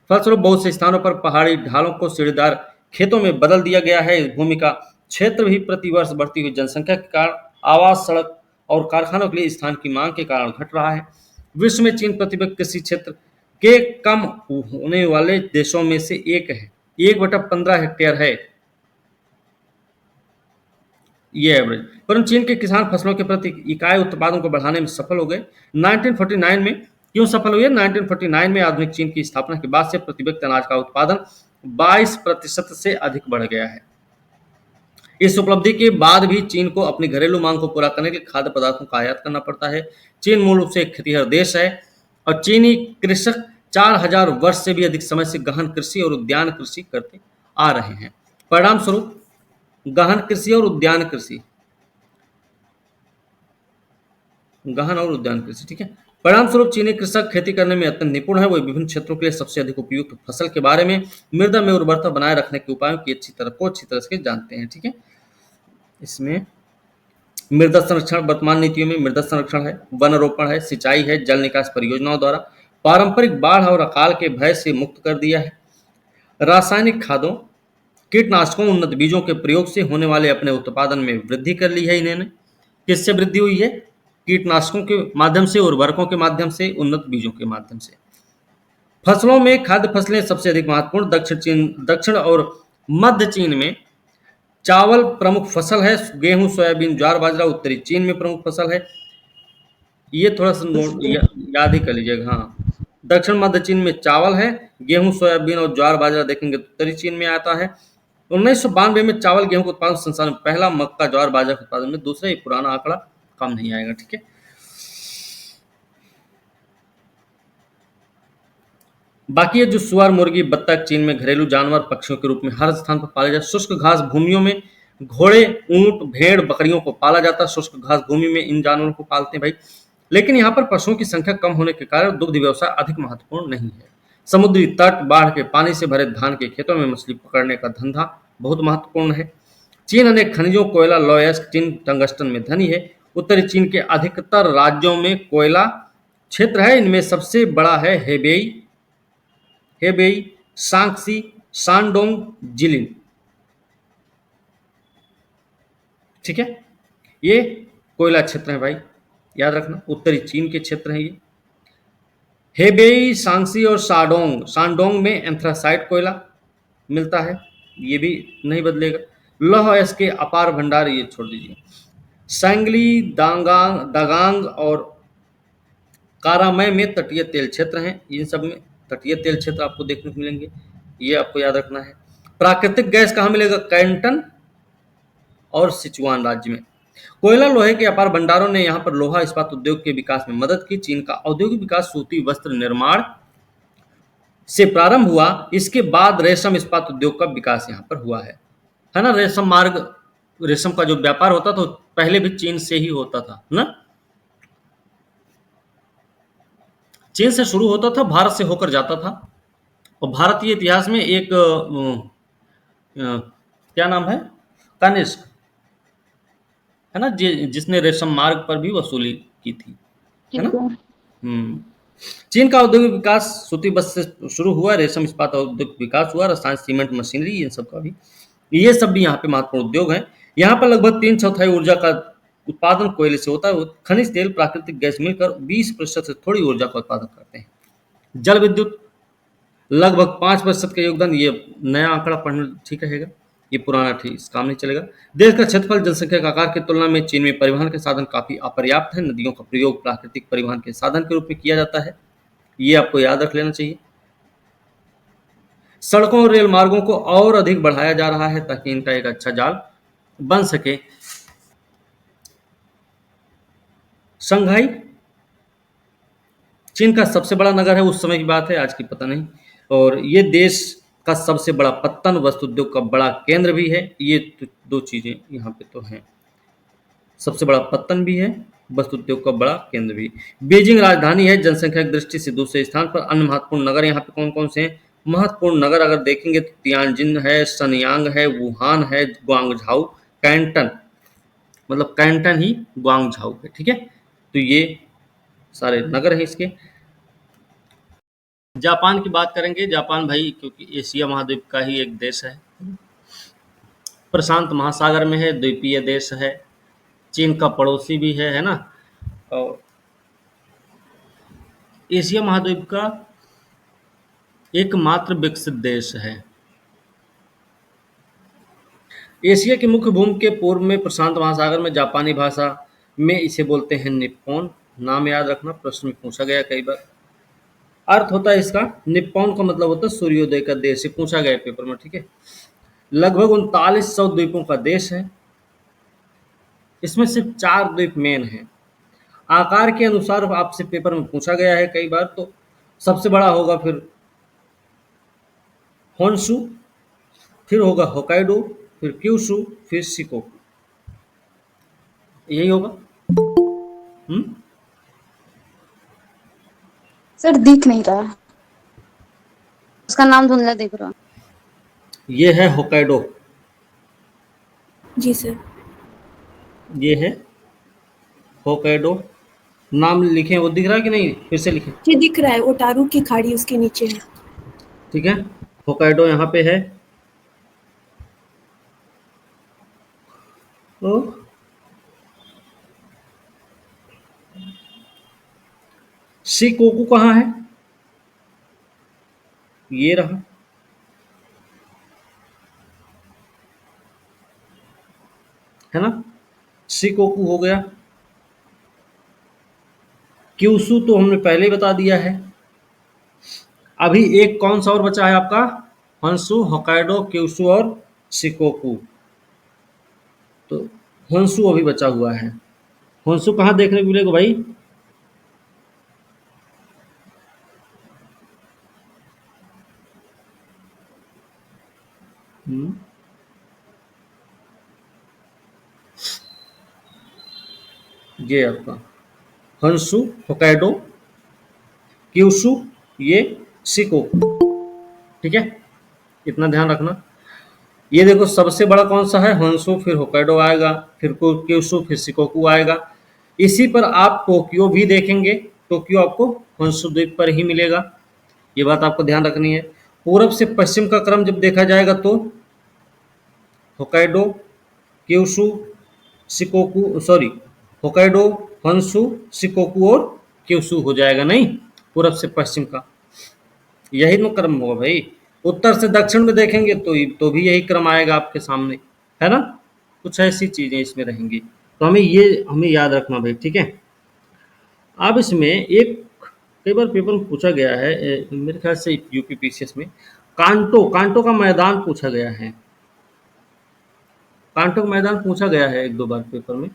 फलस्वरूप बहुत से स्थानों पर पहाड़ी ढालों को सीढ़ीदार खेतों में बदल दिया गया है। इस भूमि का क्षेत्र भी प्रतिवर्ष बढ़ती हुई जनसंख्या के कारण आवास, सड़क और कारखानों के लिए स्थान की मांग के कारण घट रहा है। विश्व में चीन प्रति व्यक्ति कृषि क्षेत्र के कम होने वाले देशों में से एक है, 1/15 हेक्टेयर है ये एवरेज। परंतु चीन के किसान फसलों के प्रति इकाई उत्पादन को बढ़ाने में सफल हो गए। 1949 में क्यों सफल हुए? 1949 में आधुनिक चीन की स्थापना के बाद से प्रति व्यक्ति अनाज का उत्पादन 22% से अधिक बढ़ गया है। इस उपलब्धि के बाद भी चीन को अपनी घरेलू मांग को पूरा करने के लिए खाद्य पदार्थों का आयात करना पड़ता है। चीन मूल रूप से एक खेतीहर देश है और चीनी कृषक 4000 वर्ष से भी अधिक समय से गहन कृषि और उद्यान कृषि करते आ रहे हैं। परिणाम स्वरूप गहन कृषि और उद्यान कृषि, गहन और उद्यान कृषि, ठीक है। परिणाम स्वरूप चीनी कृषक खेती करने में अत्यंत निपुण है। वो विभिन्न क्षेत्रों के लिए सबसे अधिक उपयुक्त फसल के बारे में, मृदा में उर्वरता बनाए रखने के उपायों की अच्छी तरह से जानते हैं, ठीक है। इसमें मृदा संरक्षण, वर्तमान नीतियों में मृदा संरक्षण है, वन रोपण है, सिंचाई है, जल निकास परियोजनाओं द्वारा पारंपरिक बाढ़ और अकाल के भय से मुक्त कर दिया है। रासायनिक खादों, कीटनाशकों, उन्नत बीजों के प्रयोग से होने वाले अपने उत्पादन में वृद्धि कर ली है। इन्होंने किससे वृद्धि हुई है? कीटनाशकों के माध्यम से, उर्वरकों के माध्यम से, उन्नत बीजों के माध्यम से। फसलों में खाद्य फसलें सबसे अधिक महत्वपूर्ण, दक्षिण और मध्य चीन में चावल प्रमुख फसल है, गेहूं, सोयाबीन, ज्वार, बाजरा। उत्तरी चीन में प्रमुख फसल है ये थोड़ा सा याद ही कर लीजिएगा। हाँ, दक्षिण मध्य चीन में चावल है, गेहूं, सोयाबीन और ज्वार बाजरा देखेंगे तो उत्तरी चीन में आता है। 1992 में चावल गेहूं के उत्पादन संसार में पहला, मक्का ज्वार बाजरा के उत्पादन में दूसरा। ये पुराना आंकड़ा कम नहीं आएगा, ठीक है। बाकी ये जो सुअर, मुर्गी, बत्तख चीन में घरेलू जानवर पक्षियों के रूप में हर स्थान पर पाले जाते। शुष्क घास भूमियों में घोड़े, ऊंट, भेड़, बकरियों को पाला जाता है। शुष्क घास भूमि में इन जानवरों को पालते हैं भाई। लेकिन यहाँ पर पशुओं की संख्या कम होने के कारण दुग्ध व्यवसाय अधिक महत्वपूर्ण नहीं है। समुद्री तट, बाढ़ के पानी से भरे धान के खेतों में मछली पकड़ने का धंधा बहुत महत्वपूर्ण है। चीन अनेक खनिजों, कोयला, लौह अयस्क, टिन, टंगस्टन में धनी है। उत्तरी चीन के अधिकतर राज्यों में कोयला क्षेत्र है। इनमें सबसे बड़ा है हेबेई, हेबेई, शांक्सी, शानडोंग, जिलिन, ठीक है। ये कोयला क्षेत्र है भाई, याद रखना, उत्तरी चीन के क्षेत्र हैं ये। हेबेई, शांक्सी और शाडोंग, शानडोंग में एंथ्रासाइट कोयला मिलता है, ये भी नहीं बदलेगा। लौह अयस्क के अपार भंडार, ये छोड़ दीजिए। सांगली, दांगांग, दागांग और कारामय में तटीय तेल क्षेत्र हैं। इन सब में तटीय तेल क्षेत्र आपको देखने को मिलेंगे, ये आपको याद रखना है। प्राकृतिक गैस कहाँ मिलेगा? कैंटन और सिचुआन राज्य में। कोयला, लोहे के अपार भंडारों ने यहाँ पर लोहा इस्पात उद्योग के विकास में मदद की। चीन का औद्योगिक विकास सूती वस्त्र निर्माण से प्रारंभ हुआ, इसके बाद रेशम इस्पात उद्योग का विकास यहाँ पर हुआ है ना। रेशम मार्ग, रेशम का जो व्यापार होता था पहले भी चीन से ही होता था ना, चीन से शुरू होता था, भारत से होकर जाता था। और भारतीय इतिहास में एक क्या नाम है, कनिष्क, है ना, जिसने रेशम मार्ग पर भी वसूली की थी, है ना। चीन का औद्योगिक विकास सूती वस्त्र से शुरू हुआ, रेशम इस्पात औद्योगिक विकास हुआ, रसायन, सीमेंट, मशीनरी, इन सब का भी, ये सब भी यहाँ पे महत्वपूर्ण उद्योग हैं। यहाँ पर लगभग 3/4 ऊर्जा का उत्पादन कोयले से होता है। खनिज तेल, प्राकृतिक गैस मिलकर 20% से थोड़ी ऊर्जा का उत्पादन करते हैं। जल विद्युत लगभग 5% का योगदान, ये नया आंकड़ा पढ़ना ठीक रहेगा, ये पुराना ठीक काम नहीं चलेगा। देश का क्षेत्रफल जनसंख्या के आकार की तुलना में चीन में परिवहन के साधन काफी अपर्याप्त है। नदियों का प्रयोग प्राकृतिक परिवहन के साधन के रूप में किया जाता है, ये आपको याद रख लेना चाहिए। सड़कों और रेल मार्गों को और अधिक बढ़ाया जा रहा है ताकि इनका एक अच्छा जाल बन सके। शंघाई चीन का सबसे बड़ा नगर है, उस समय की बात है, आज की पता नहीं। और ये देश का सबसे बड़ा पत्तन, वस्त्र उद्योग का बड़ा केंद्र भी है। ये दो चीजें यहाँ पे तो हैं, सबसे बड़ा पत्तन भी है, वस्त्र उद्योग का बड़ा केंद्र भी। बीजिंग राजधानी है, जनसंख्या की दृष्टि से दूसरे स्थान पर। अन्य महत्वपूर्ण नगर यहाँ पे कौन कौन से हैं? महत्वपूर्ण नगर अगर देखेंगे तो तियानजिन है, सनयांग है, वुहान है, ग्वांगझाऊ, कैंटन, मतलब कैंटन ही ग्वांगझाऊ है, ठीक है। तो ये सारे नगर हैं इसके। जापान की बात करेंगे। जापान भाई क्योंकि एशिया महाद्वीप का ही एक देश है, प्रशांत महासागर में है, द्वीपीय देश है, चीन का पड़ोसी भी है ना, और एशिया महाद्वीप का एकमात्र विकसित देश है। एशिया के मुख्य भूमि के पूर्व में प्रशांत महासागर में जापानी भाषा में इसे बोलते हैं निप्पॉन। नाम याद रखना, प्रश्न में पूछा गया कई बार। अर्थ होता है इसका, निप्पॉन का मतलब होता है सूर्योदय का देश, ये पूछा गया पेपर में, ठीक है। लगभग 3900 द्वीपों का देश है, इसमें सिर्फ 4 द्वीप मेन हैं। आकार के अनुसार आपसे पेपर में पूछा गया है कई बार, तो सबसे बड़ा होगा फिर होन्शु, फिर होगा होकाइडो, फिर क्यूशु, फिर शिकोकू, यही होगा। हम्म, सर दिख नहीं रहा है, उसका नाम धुंधला दिख रहा। ये है होकाइडो, जी सर। ये है होकाइडो। नाम लिखे वो दिख रहा है कि नहीं, फिर से लिखें, जी दिख रहा है, ओटारू की खाड़ी उसके नीचे है। ठीक है। होकाइडो यहाँ पे है। तो शिकोकू कहाँ है? ये रहा, है ना, शिकोकू हो गया। क्यूसू तो हमने पहले ही बता दिया है। अभी एक कौन सा और बचा है आपका? होंशु, होक्काइडो, क्यूसू और शिकोकू। तो होंशु अभी बचा हुआ है। होंशु कहाँ देखने को मिलेगा भाई? हम्म, ये आपका होंशु, होक्काइडो, क्यूशु, ये शिकोकू। ठीक है, इतना ध्यान रखना। ये देखो सबसे बड़ा कौन सा है? होंशु, फिर होक्काइडो आएगा, फिर क्यूशु, फिर शिकोकू आएगा। इसी पर आप टोक्यो भी देखेंगे। टोक्यो आपको होंशु द्वीप पर ही मिलेगा। ये बात आपको ध्यान रखनी है। पूरब से पश्चिम का क्रम जब देखा जाएगा तो Hokkaido, Kyushu, Shikoku, sorry, Hokkaido, Honshu, Shikoku और क्यूशु हो जाएगा, नहीं, पूरब से पश्चिम का यही तो क्रम होगा भाई। उत्तर से दक्षिण में देखेंगे तो भी यही क्रम आएगा आपके सामने, है ना। कुछ ऐसी चीजें इसमें रहेंगी, तो हमें याद रखना भाई, ठीक है। अब इसमें एक कई बार पेपर में पूछा गया है, मेरे ख्याल से यूपीपीसीएस में कांटो का मैदान पूछा गया है। कांटो का मैदान पूछा गया है एक दो बार पेपर में।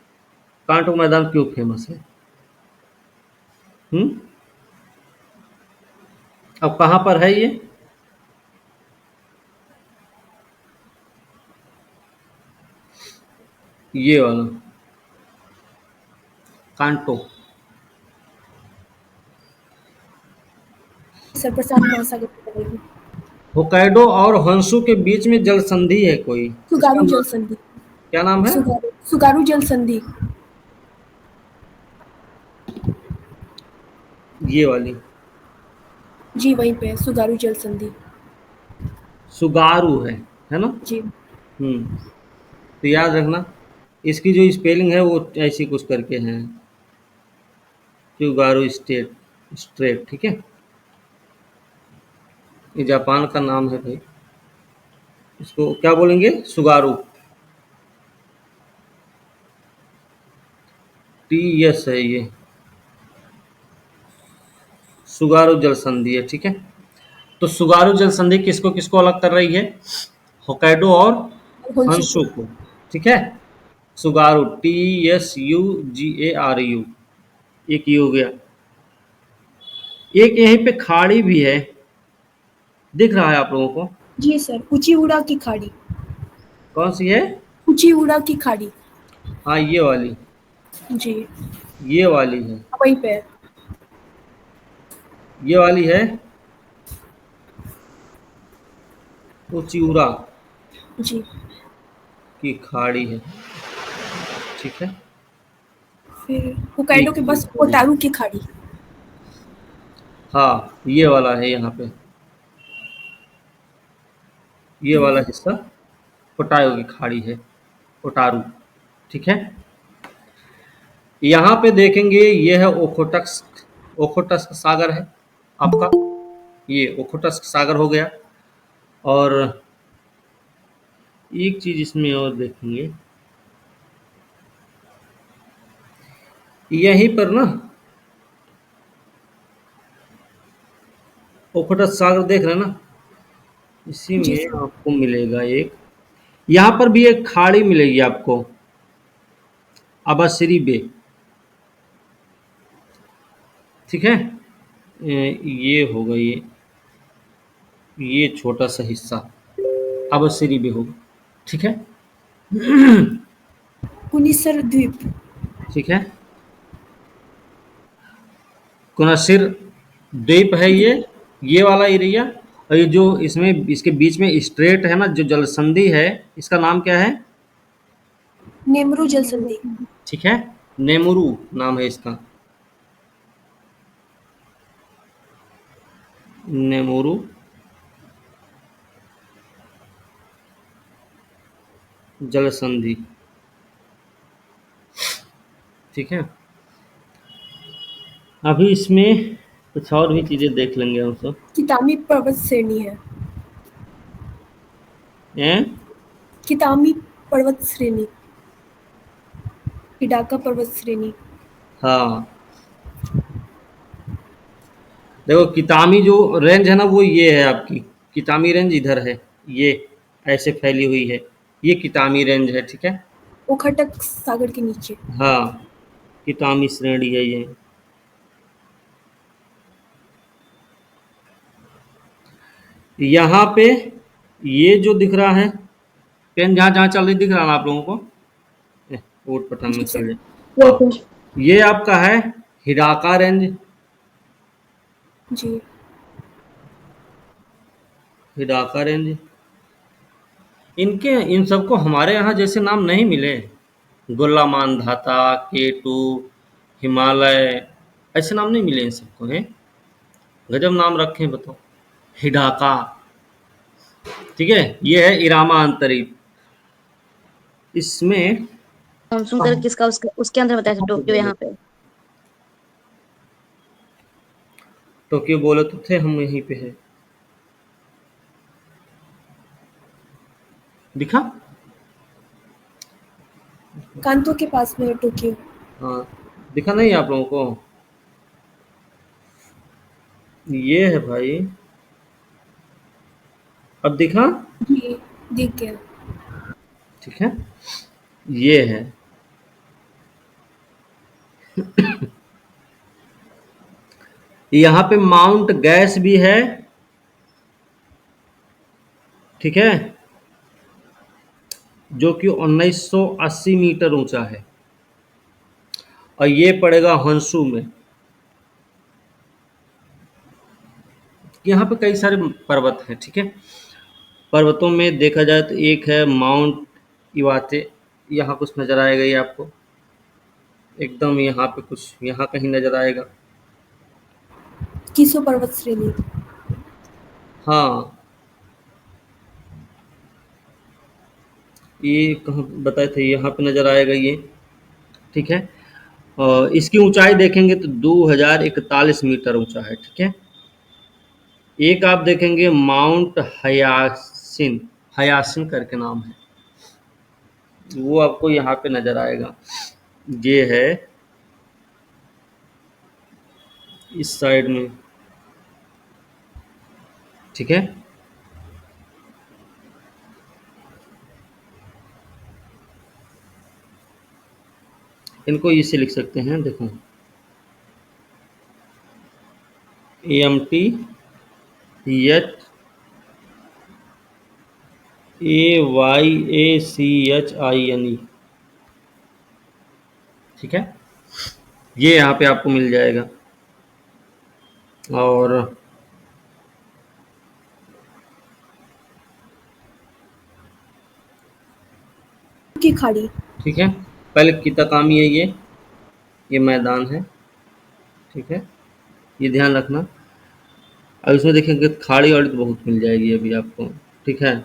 कांटो का मैदान क्यों फेमस है? हम्म, अब कहाँ पर है ये? ये वाला कांटो। सर प्रशांत महासागर की तरफ है। होक्काइडो और होंशु के बीच में जल संधि है कोई, उसका सुगारू नाम जल संधि। क्या नाम है? सुगारू जल संधि। ये वाली जी वहीं पे है, सुगारू जल संधि। सुगारू है ना। जी। तो याद रखना, इसकी जो स्पेलिंग है वो ऐसी कुछ करके है, सुगारू स्ट्रेट, ठीक है। ये जापान का नाम है भाई। इसको क्या बोलेंगे? सुगारू, TS है ये, सुगारू जल संधि है, ठीक है। तो सुगारू जल संधि किसको किसको अलग कर रही है? होक्काइडो और होंशु होंशु को, ठीक है। सुगारू, TSUGARU, एक ये हो गया। एक यहीं पे खाड़ी भी है, दिख रहा है आप लोगों को? जी सर, उचीउड़ा की खाड़ी। कौन सी है? उचीउड़ा की खाड़ी। हाँ, ये वाली, जी ये वाली है, वहीं पे है। ये वाली है उचिउरा जी। की खाड़ी है, ठीक है। फिर होक्काइडो के पास ओटारू की खाड़ी। हाँ, ये वाला है यहाँ पे, ये वाला हिस्सा ओटायो की खाड़ी है, ओटारू, ठीक है। यहाँ पे देखेंगे ये है ओखोटस्क सागर है आपका, ये ओखोटस्क सागर हो गया। और एक चीज इसमें और देखेंगे, यहीं पर ना ओखोटस्क सागर देख रहे हैं ना, इसी जी में सर। आपको मिलेगा एक, यहाँ पर भी एक खाड़ी मिलेगी आपको, अबासिरी बे, ठीक है। ये होगा, ये छोटा सा हिस्सा अबासिरी बे होगा, ठीक है। कुनिसर द्वीप। ठीक है, कुनासिर द्वीप है ये वाला एरिया। और ये जो इसमें इसके बीच में स्ट्रेट है ना, जो जल संधि है, इसका नाम क्या है? नेमरू जल संधि। ठीक है, नेमुरु नाम है इसका, नेमुरु जल संधि, ठीक है। अभी इसमें कुछ और भी चीजें देख लेंगे हम सब। कितामी पर्वत श्रेणी है। हैं? कितामी पर्वत श्रेणी। हिडाका पर्वत श्रेणी। हाँ, देखो कितामी जो रेंज है ना वो ये है आपकी, कितामी रेंज इधर है, ये ऐसे फैली हुई है, ये कितामी रेंज है, ठीक है। ओखटक सागर के नीचे। हाँ, कितामी श्रेणी है ये। यहाँ पे ये जो दिख रहा है, पेन जहाँ जहाँ चल रही दिख रहा है ना आप लोगों को, ऊट पटांग में जी चल सर। जाए। हाँ, ये आपका है हिडाका रेंज, जी। हिडाका रेंज। इनके इन सबको हमारे यहाँ जैसे नाम नहीं मिले, गोला मानधाता, केटू, हिमालय, ऐसे नाम नहीं मिले इन सबको हैं। गजब नाम रखे हैं बताओ, हिडाका, ठीक है। ये है इरामा अंतरीप, इसमें मानसून कर किसका उसके अंदर बताया था टोक्यो यहाँ पे। टोक्यो बोले तो थे हम यहीं पे है, दिखा। कांतो के पास में है टोक्यो। हाँ, दिखा नहीं आप लोगों को, ये है भाई, अब दिखा, जी दिख गया। ठीक है, ये है। यहाँ पे माउंट गैस भी है, ठीक है, जो कि 1980 मीटर ऊंचा है, और ये पड़ेगा हंसू में। यहाँ पे कई सारे पर्वत हैं, ठीक है। पर्वतों में देखा जाए तो एक है माउंट इवाते, यहाँ कुछ नज़र आएगा ये आपको, एकदम यहाँ पे कुछ यहाँ कहीं नज़र आएगा। कीसो पर्वत श्रेणी। हाँ, ये कहाँ बताए थे, यहाँ पे नज़र आएगा ये, ठीक है। और इसकी ऊंचाई देखेंगे तो 2041 मीटर ऊंचा है, ठीक है। एक आप देखेंगे माउंट हयासिन, हयासिन करके नाम है, वो आपको यहाँ पे नज़र आएगा, ये है इस साइड में, ठीक है। इनको इसे लिख सकते हैं, देखो AMTHAYACHINE, ठीक है। ये यहाँ पे आपको मिल जाएगा। और की खाड़ी। ठीक है, पहले किताकामी है ये मैदान है, ठीक है, ये ध्यान रखना। अब इसमें देखेंगे खाड़ी वाड़ी तो बहुत मिल जाएगी अभी आपको, ठीक है।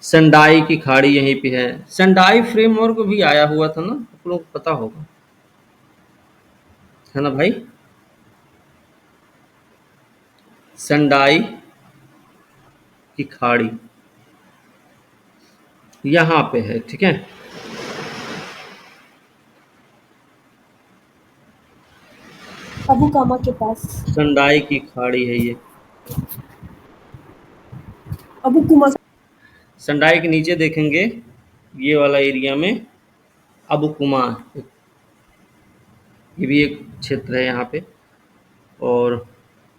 संडाई की खाड़ी यहीं पे है, संडाई फ्रेमवर्क भी आया हुआ था ना, आप लोगों को पता होगा, है ना भाई। संडाई की खाड़ी यहाँ पे है, ठीक है। अबू कामा के पास। संडाई की खाड़ी है ये, अबू कुमा। संडाई के नीचे देखेंगे ये वाला एरिया में अबुकुमा, ये भी एक क्षेत्र है यहाँ पे। और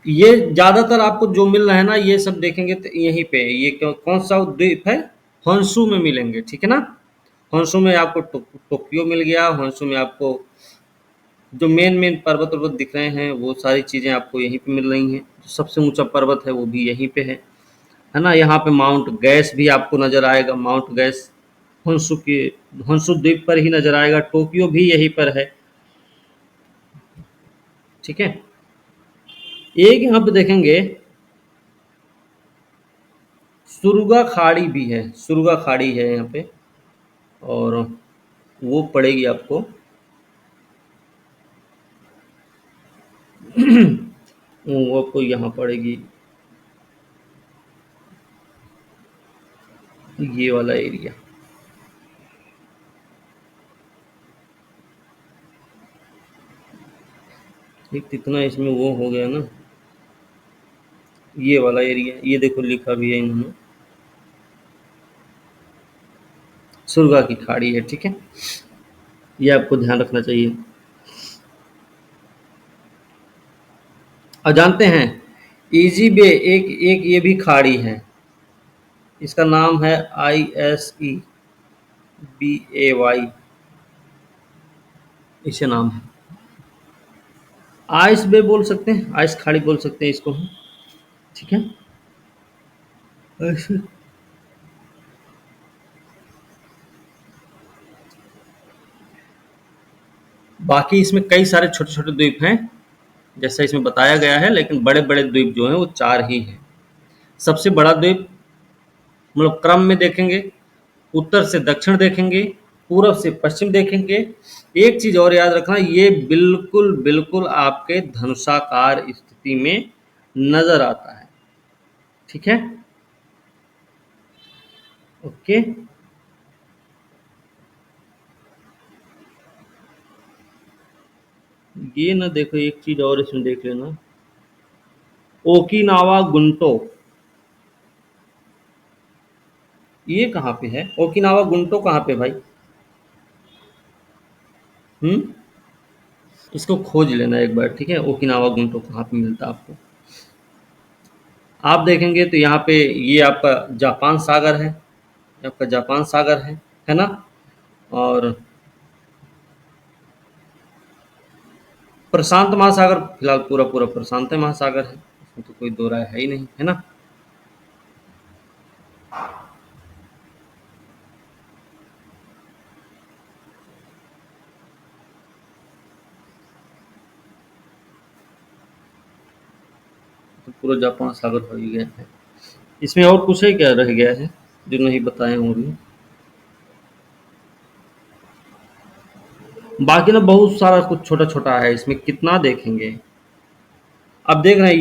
ये ज़्यादातर आपको जो मिल रहा है ना, ये सब देखेंगे तो यहीं पे है। ये कौन सा द्वीप है, होंशु में मिलेंगे, ठीक है ना। होंशु में आपको टोक्यो मिल गया, होंशु में आपको जो मेन मेन पर्वत वर्वत दिख रहे हैं वो सारी चीज़ें आपको यहीं पे मिल रही हैं। जो सबसे ऊंचा पर्वत है वो भी यहीं पे है ना। यहाँ पे माउंट गैस भी आपको नज़र आएगा, माउंट गैस होंशु के, होंशु द्वीप पर ही नज़र आएगा, टोक्यो भी यहीं पर है, ठीक है। एक यहाँ पे देखेंगे सुरुगा खाड़ी भी है, सुरुगा खाड़ी है यहाँ पे, और वो पड़ेगी आपको वो आपको यहाँ पड़ेगी, ये वाला एरिया। एक इतना इसमें वो हो गया ना, ये वाला एरिया, ये देखो लिखा भी है इन्होंने, सुरगा की खाड़ी है, ठीक है, ये आपको ध्यान रखना चाहिए। और जानते हैं इजी बे एक एक ये भी खाड़ी है, इसका नाम है ISEBAY, इसे नाम है, आइस बे बोल सकते हैं, आइस खाड़ी बोल सकते हैं इसको हम, ठीक है। ऐसे बाकी इसमें कई सारे छोटे छोटे द्वीप हैं जैसा इसमें बताया गया है, लेकिन बड़े बड़े द्वीप जो हैं वो 4 ही हैं। सबसे बड़ा द्वीप मतलब क्रम में देखेंगे, उत्तर से दक्षिण देखेंगे, पूरब से पश्चिम देखेंगे। एक चीज और याद रखना, ये बिल्कुल बिल्कुल आपके धनुषाकार स्थिति में नजर आता है, ठीक है, ओके। ये ना देखो, एक चीज और इसमें देख लेना, ओकिनावा गुंटो, ये कहाँ पे है? ओकिनावा गुंटो कहाँ पे भाई? इसको खोज लेना एक बार, ठीक है, ओकिनावा गुंटो कहाँ पे मिलता है आपको। आप देखेंगे तो यहाँ पे ये आपका जापान सागर है, ये आपका जापान सागर है ना, और प्रशांत महासागर, फिलहाल पूरा पूरा प्रशांत महासागर है, इसमें तो कोई दो राय है ही नहीं, है ना। तो पूरा जापान सागर हो ही गया है। इसमें और कुछ है क्या रह गया है जो नहीं बताए हूँ अभी? बाकी ना बहुत सारा कुछ छोटा छोटा है, इसमें कितना देखेंगे। अब देख रहे हैं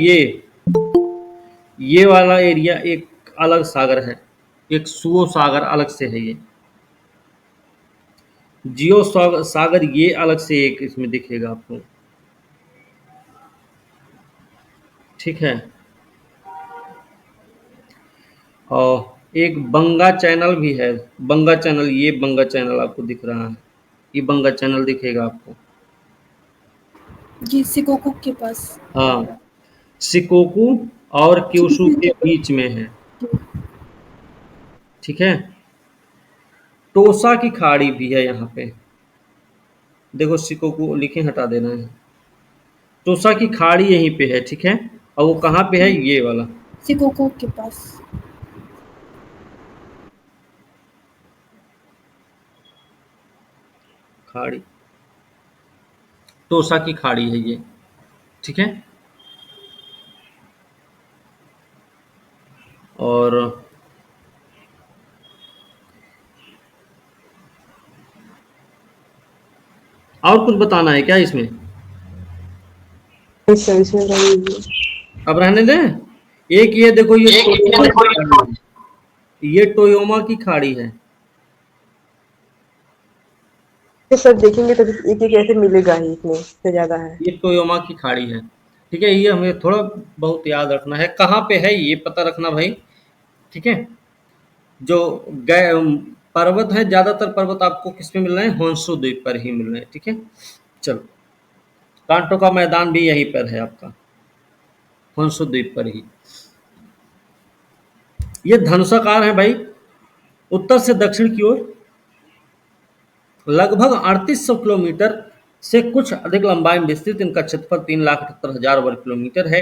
ये वाला एरिया एक अलग सागर है, एक सुओ सागर अलग से है, ये जियो सागर ये अलग से एक इसमें दिखेगा आपको, ठीक है। और एक बंगा चैनल भी है, बंगा चैनल, ये बंगा चैनल आपको दिख रहा है, ये बंगा चैनल दिखेगा आपको, जी सिकोकू के पास। हाँ, शिकोकू और क्यूशू के बीच में है, ठीक है। टोसा की खाड़ी भी है यहाँ पे, देखो शिकोकू लिखे हटा देना है, टोसा की खाड़ी यहीं पे है, ठीक है। और वो कहाँ पे है? ये वाला सिकोकू के पास। खाड़ी, टोसा की खाड़ी है ये, ठीक है। और कुछ बताना है क्या इसमें? इसमें अब रहने दें। एक ये देखो, ये टोयोमा की खाड़ी है, ये सब देखेंगे तो एक एक ऐसे मिलेगा ही, इसमें से ज्यादा है। ये टोयोमा की खाड़ी है, ठीक है। ये हमें थोड़ा बहुत याद रखना है, कहाँ पे है ये पता रखना भाई, ठीक है। जो पर्वत है, ज्यादातर पर्वत आपको किस पे मिल रहे हैं? होंशु द्वीप पर ही मिल रहे हैं, ठीक है। चलो, कांटो का मैदान भी यहीं पर है आपका, होंशु द्वीप पर ही। ये धनुषाकार है भाई, उत्तर से दक्षिण की ओर लगभग 3800 किलोमीटर से कुछ अधिक लंबाई में विस्तृत इनका क्षेत्रफल 3,78,000 वर्ग किलोमीटर है।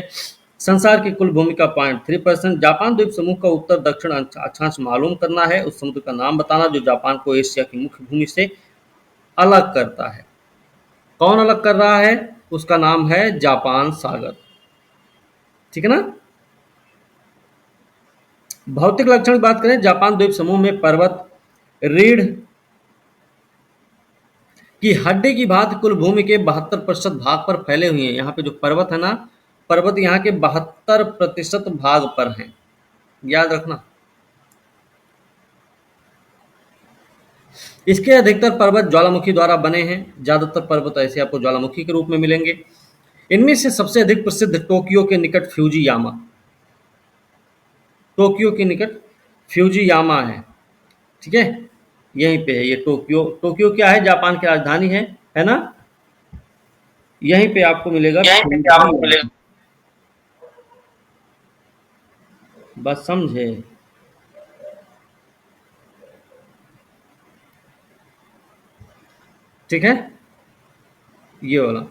संसार की कुल भूमि का 0.3%। जापान द्वीप समूह का उत्तर दक्षिण अक्षांश मालूम करना है, उस समुद्र का नाम बताना जो जापान को एशिया की मुख्य भूमि से अलग करता है। कौन अलग कर रहा है? उसका नाम है जापान सागर, ठीक है ना। भौतिक लक्षण की बात करें, जापान द्वीप समूह में पर्वत रीढ़ की हड्डी की भांति कुल भूमि के 72% भाग पर फैले हुए हैं। यहाँ पे जो पर्वत है ना, पर्वत यहाँ के 72% भाग पर हैं, याद रखना। इसके अधिकतर पर्वत ज्वालामुखी द्वारा बने हैं, ज्यादातर पर्वत ऐसे आपको ज्वालामुखी के रूप में मिलेंगे। इनमें से सबसे अधिक प्रसिद्ध टोक्यो के निकट फ्यूजियामा, टोक्यो के निकट फ्यूजियामा है। ठीक है, यहीं पे है ये टोक्यो। टोक्यो क्या है? जापान की राजधानी है ना? यहीं पे आपको मिलेगा फ्यूजियामा। बस समझे? ठीक है, ये वाला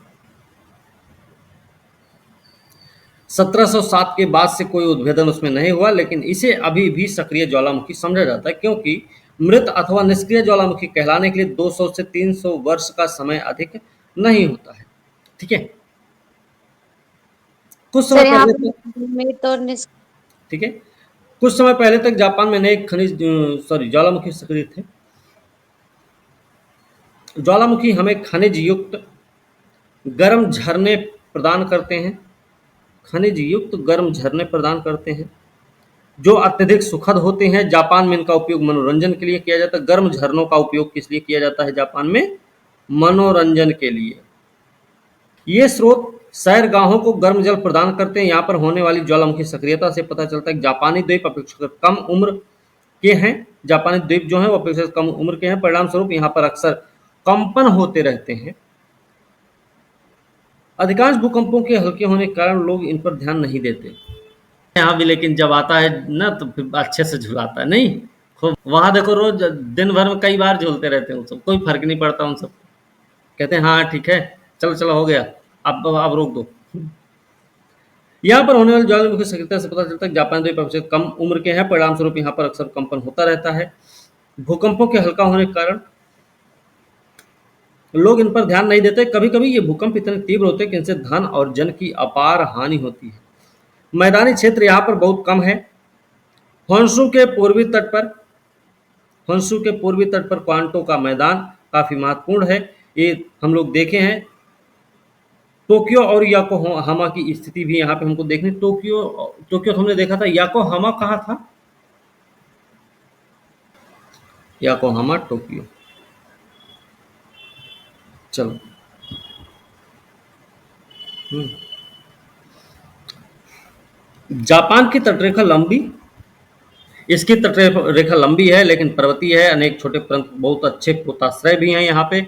1707 के बाद से कोई उद्भेदन उसमें नहीं हुआ, लेकिन इसे अभी भी सक्रिय ज्वालामुखी समझा जाता है, क्योंकि मृत अथवा निष्क्रिय ज्वालामुखी कहलाने के लिए 200 से 300 वर्ष का समय अधिक नहीं होता है। ठीक है, कुछ समय सर यहाँ पहले तक, पे में तो ठीक है, कुछ समय पहले तक जापान में अनेक खनिज ज्वालामुखी सक्रिय थे। ज्वालामुखी हमें खनिज युक्त गर्म झरने प्रदान करते हैं, खनिज युक्त गर्म झरने प्रदान करते हैं जो अत्यधिक सुखद होते हैं। जापान में इनका उपयोग मनोरंजन के लिए किया जाता है। गर्म झरनों का उपयोग किस लिए किया जाता है जापान में? मनोरंजन के लिए। ये स्रोत सैरगाहों को गर्म जल प्रदान करते हैं। यहाँ पर होने वाली ज्वालामुखी सक्रियता से पता चलता है कि जापानी द्वीप अपेक्षाकृत कम उम्र के हैं। जापानी द्वीप जो है वो अपेक्षाकृत कम उम्र के हैं, परिणाम स्वरूप यहाँ पर अक्सर कंपन होते रहते हैं। अधिकांश भूकंपों के हल्के होने के कारण लोग इन पर ध्यान नहीं देते यहाँ भी, लेकिन जब आता है ना तो फिर अच्छे से झुलाता है। नहीं, खूब वहां देखो, रोज दिन भर में कई बार झूलते रहते हैं, उन सब कोई फर्क नहीं पड़ता। उन सब कहते हैं हाँ ठीक है, चलो चलो हो गया, अब रोक दो। यहाँ पर होने वाली ज्वालामुखी सक्रियता से पता चलता है कि जापान द्वीप अपेक्षाकृत कम उम्र के हैं, परिणाम स्वरूप यहाँ पर अक्सर कंपन होता रहता है। भूकंपों के हल्का होने के कारण लोग इन पर ध्यान नहीं देते। कभी कभी ये भूकंप इतने तीव्र होते हैं कि इनसे धन और जन की अपार हानि होती है। मैदानी क्षेत्र यहाँ पर बहुत कम है। होन्शु के पूर्वी तट पर क्वांटो का मैदान काफी महत्वपूर्ण है। ये हम लोग देखे हैं। टोक्यो और याकोहामा की स्थिति भी यहाँ पे हमको देखनी। टोक्यो तो हमने देखा था। याकोहामा कहाँ था? Yokohama Tokyo. चलो, जापान की तटरेखा लंबी, इसकी तटरेखा लंबी है लेकिन पर्वतीय है। अनेक छोटे परंतु बहुत अच्छे पोताश्रय भी हैं यहाँ पे।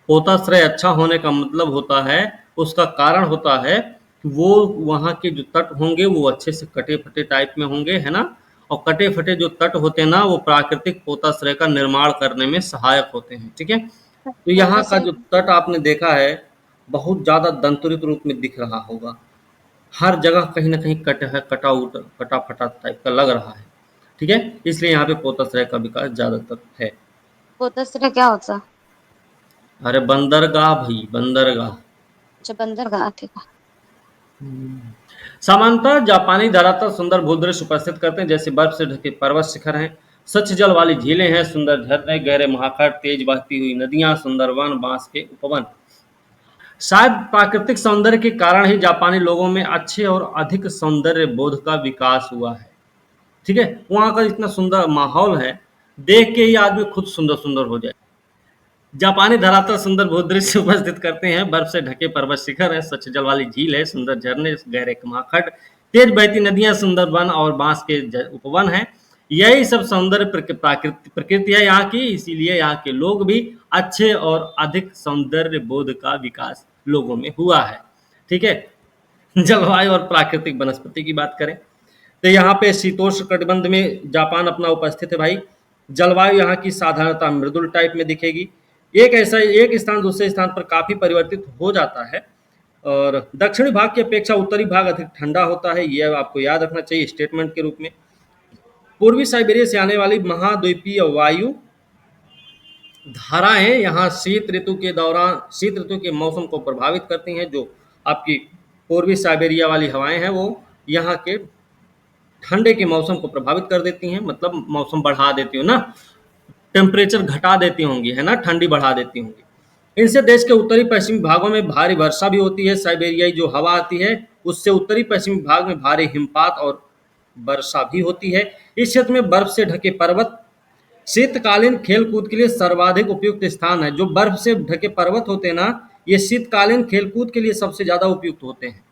पोताश्रय अच्छा होने का मतलब होता है, उसका कारण होता है कि वो वहाँ के जो तट होंगे वो अच्छे से कटे फटे टाइप में होंगे, है ना। और कटे फटे जो तट होते हैं ना, वो प्राकृतिक पोताश्रय का निर्माण करने में सहायक होते हैं। ठीक है, तो यहाँ का जो तट आपने देखा है बहुत ज़्यादा दंतुरित रूप में दिख रहा होगा। हर जगह कहीं ना कहीं कटा फटा टाइप का लग रहा है। ठीक है, इसलिए यहाँ पे पोताश्रय का विकास ज़्यादातर है। पोताश्रय क्या होता? अरे बंदरगाह भाई, बंदरगाह। अच्छा, बंदरगाह, ठीक है। सामान्यतः जापानी धरातल सुंदर भूदृश्य उपस्थित करते हैं, जैसे बर्फ से ढके पर्वत शिखर हैं, स्वच्छ जल वाली झीलें हैं, सुंदर झरने, गहरे महाखंड, तेज बहती हुई नदियां, सुंदर वन, बांस के उपवन। शायद प्राकृतिक सौंदर्य के कारण ही जापानी लोगों में अच्छे और अधिक सौंदर्य बोध का विकास हुआ है। ठीक है, वहाँ का इतना सुंदर माहौल है, देख के ही आदमी खुद सुंदर सुंदर हो जाए। जापानी धरातल सुंदर भूदृश्य उपस्थित करते हैं, बर्फ से ढके पर्वत शिखर है, स्वच्छ जल वाली झील है, सुंदर झरने, गहरे महाखंड, तेज बहती नदियां, सुंदर वन और बांस के उपवन है। यही सब सौंदर्य प्रकृति है यहाँ की, इसीलिए यहाँ के लोग भी अच्छे और अधिक सौंदर्य बोध का विकास लोगों में हुआ है। ठीक है, जलवायु और प्राकृतिक वनस्पति की बात करें तो यहाँ पे शीतोष्ण कटिबंध में जापान अपना उपस्थित है भाई। जलवायु यहाँ की साधारणतः मृदुल टाइप में दिखेगी। एक स्थान दूसरे स्थान पर काफी परिवर्तित हो जाता है और दक्षिणी भाग की अपेक्षा उत्तरी भाग अधिक ठंडा होता है। यह आपको याद रखना चाहिए स्टेटमेंट के रूप में। पूर्वी साइबेरिया से आने वाली महाद्वीपीय वायु धाराएं यहाँ शीत ऋतु के मौसम को प्रभावित करती हैं। जो आपकी पूर्वी साइबेरिया वाली हवाएं हैं वो यहाँ के ठंडे के मौसम को प्रभावित कर देती हैं, मतलब मौसम बढ़ा देती हो ना, टेम्परेचर घटा देती होंगी, है ना, ठंडी बढ़ा देती होंगी। इनसे देश के उत्तरी पश्चिमी भागों में भारी वर्षा भी होती है। साइबेरियाई जो हवा आती है उससे उत्तरी पश्चिमी भाग में भारी हिमपात और वर्षा भी होती है। इस क्षेत्र में बर्फ से ढके पर्वत शीतकालीन खेलकूद के लिए सर्वाधिक उपयुक्त स्थान है। जो बर्फ से ढके पर्वत होते हैं ना, ये शीतकालीन खेलकूद के लिए सबसे ज्यादा उपयुक्त होते हैं।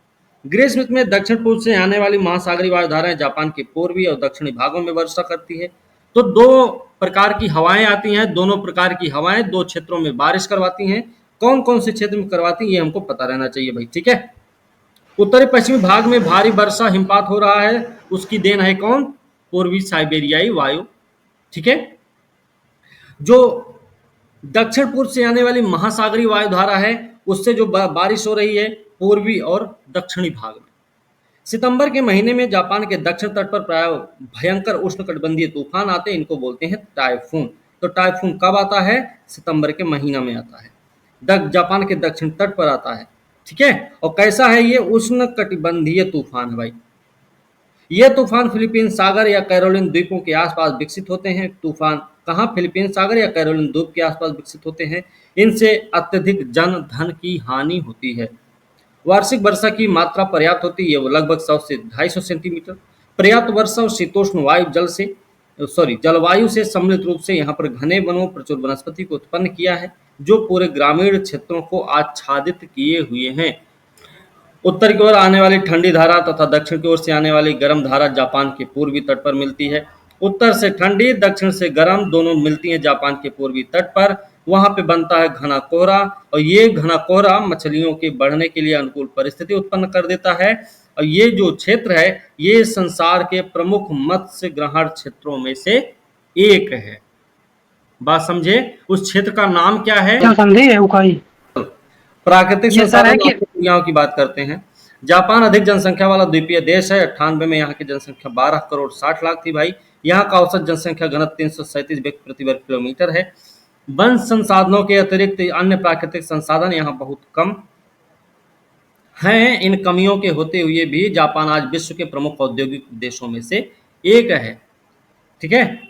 ग्रीष्म ऋतु में दक्षिण पूर्व से आने वाली महासागरीय वायुधाराएं जापान के पूर्वी और दक्षिणी भागों में वर्षा करती है। तो दो प्रकार की हवाएं आती हैं, दोनों प्रकार की हवाएं दो क्षेत्रों में बारिश करवाती हैं। कौन कौन से क्षेत्र में करवाती हैं ये हमको पता रहना चाहिए भाई, ठीक है। उत्तरी पश्चिमी भाग में भारी वर्षा हिमपात हो रहा है, उसकी देन है कौन? पूर्वी साइबेरियाई वायु, ठीक है। जो दक्षिण पूर्व से आने वाली महासागरीय वायुधारा है उससे जो बारिश हो रही है पूर्वी और दक्षिणी भाग में। सितंबर के महीने में जापान के दक्षिण तट पर प्राय भयंकर उष्णकटिबंधीय तूफान आते हैं, इनको बोलते हैं टाइफून। तो टाइफून कब आता है? सितंबर के महीना में आता है, जापान के दक्षिण तट पर आता है, ठीक है। और कैसा है ये? उष्णकटिबंधीय तूफान है भाई। ये तूफान फिलीपींस सागर या कैरोलिन द्वीपों के आसपास विकसित होते हैं। तूफान कहाँ? फिलीपींस सागर या कैरोलिन द्वीप के आसपास विकसित होते हैं। इनसे अत्यधिक जन धन की हानि होती है। वार्षिक वर्षा की मात्रा पर्याप्त होती है, वो लगभग 100 से 250 सेंटीमीटर। पर्याप्त वर्षा और शीतोष्ण जलवायु से सम्मिलित रूप से यहाँ पर घने वनों, प्रचुर वनस्पति को उत्पन्न किया है, जो पूरे ग्रामीण क्षेत्रों को आच्छादित किए हुए हैं। उत्तर की ओर आने वाली ठंडी धारा तथा दक्षिण की ओर से आने वाली गर्म धारा जापान के पूर्वी तट पर मिलती है। उत्तर से ठंडी, दक्षिण से गर्म दोनों मिलती हैं जापान के पूर्वी तट पर। वहां पे बनता है घना कोहरा, और ये घना कोहरा मछलियों के बढ़ने के लिए अनुकूल परिस्थिति उत्पन्न कर देता है। और ये जो क्षेत्र है ये संसार के प्रमुख मत्स्य ग्रहण क्षेत्रों में से एक है। बात समझे? उस क्षेत्र का नाम क्या है? क्या समझे उकाई? प्राकृतिक ये सर है संसाधन कि और प्रक्रियाओं की बात करते हैं। जापान अधिक जनसंख्या वाला द्वीपीय देश है। 98 में यहाँ की जनसंख्या 12 करोड़ 60 लाख थी भाई। यहाँ का औसत जनसंख्या घनत्व 337 व्यक्ति प्रति वर्ग किलोमीटर है। वन संसाधनों के अतिरिक्त अन्य प्राकृतिक संसाधन यहाँ बहुत कम हैं। इन कमियों के होते हुए भी जापान आज विश्व के प्रमुख औद्योगिक देशों में से एक है, ठीक है।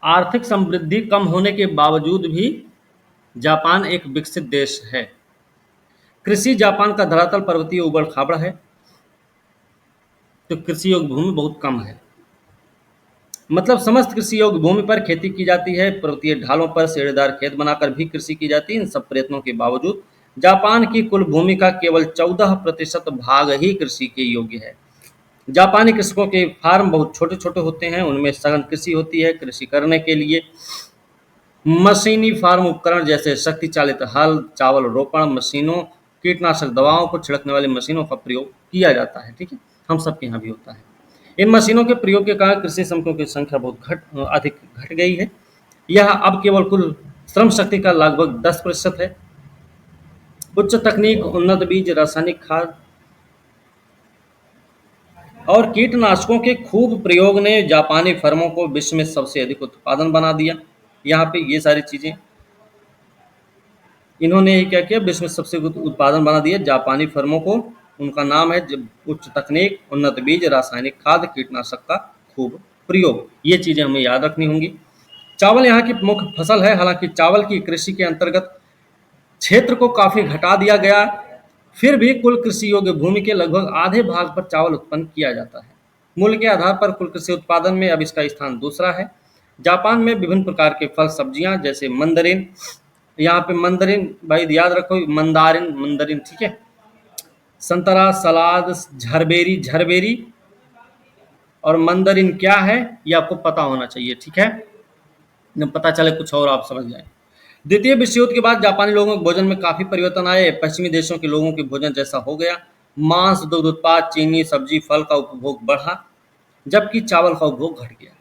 आर्थिक समृद्धि कम होने के बावजूद भी जापान एक विकसित देश है। कृषि जापान का धरातल पर्वतीय उबड़ खाबड़ है, तो कृषि योग्य भूमि बहुत कम है। मतलब समस्त कृषि योग्य भूमि पर खेती की जाती है। पर्वतीय ढालों पर सीढ़ीदार खेत बनाकर भी कृषि की जाती है। इन सब प्रयत्नों के बावजूद जापान की कुल भूमि का केवल 14% भाग ही कृषि के योग्य है। जापानी कृषकों के फार्म बहुत छोटे छोटे होते हैं, उनमें सघन कृषि होती है। कृषि करने के लिए मशीनी फार्म उपकरण जैसे शक्ति चालित हल, चावल रोपण मशीनों, कीटनाशक दवाओं को छिड़कने वाली मशीनों का प्रयोग किया जाता है, ठीक है। हम सबके यहाँ भी होता है। इन मशीनों के प्रयोग के कारण कृषि श्रमिकों की संख्या बहुत अधिक घट गई है। यह अब केवल कुल श्रम शक्ति का लगभग 10% है। उच्च तकनीक, उन्नत बीज, रासायनिक खाद और कीटनाशकों के खूब प्रयोग ने जापानी फर्मों को विश्व में सबसे अधिक उत्पादन बना दिया। यहाँ पे ये सारी चीजें इन्होंने क्या किया? विश्व में सबसे उत्पादन बना दिया जापानी फर्मों को। उनका नाम है उच्च तकनीक, उन्नत बीज, रासायनिक खाद, कीटनाशक का खूब प्रयोग। ये चीजें हमें याद रखनी होंगी। चावल यहाँ की मुख्य फसल है। हालांकि चावल की कृषि के अंतर्गत क्षेत्र को काफी घटा दिया गया, फिर भी कुल कृषि योग्य भूमि के लगभग आधे भाग पर चावल उत्पन्न किया जाता है। मूल्य के आधार पर कुल कृषि उत्पादन में अब इसका स्थान दूसरा है। जापान में विभिन्न प्रकार के फल सब्जियां जैसे मंदरिन, यहाँ पे मंदरिन भाई याद रखो, मंदरिन, ठीक है। संतरा, सलाद, झरबेरी और मंदरिन क्या है ये आपको पता होना चाहिए, ठीक है। न पता चले कुछ और आप समझ जाए। द्वितीय विश्व युद्ध के बाद जापानी लोगों के भोजन में काफी परिवर्तन आए। पश्चिमी देशों के लोगों के भोजन जैसा हो गया। मांस, दुग्ध उत्पाद, चीनी, सब्जी, फल का उपभोग बढ़ा, जबकि चावल का उपभोग घट गया।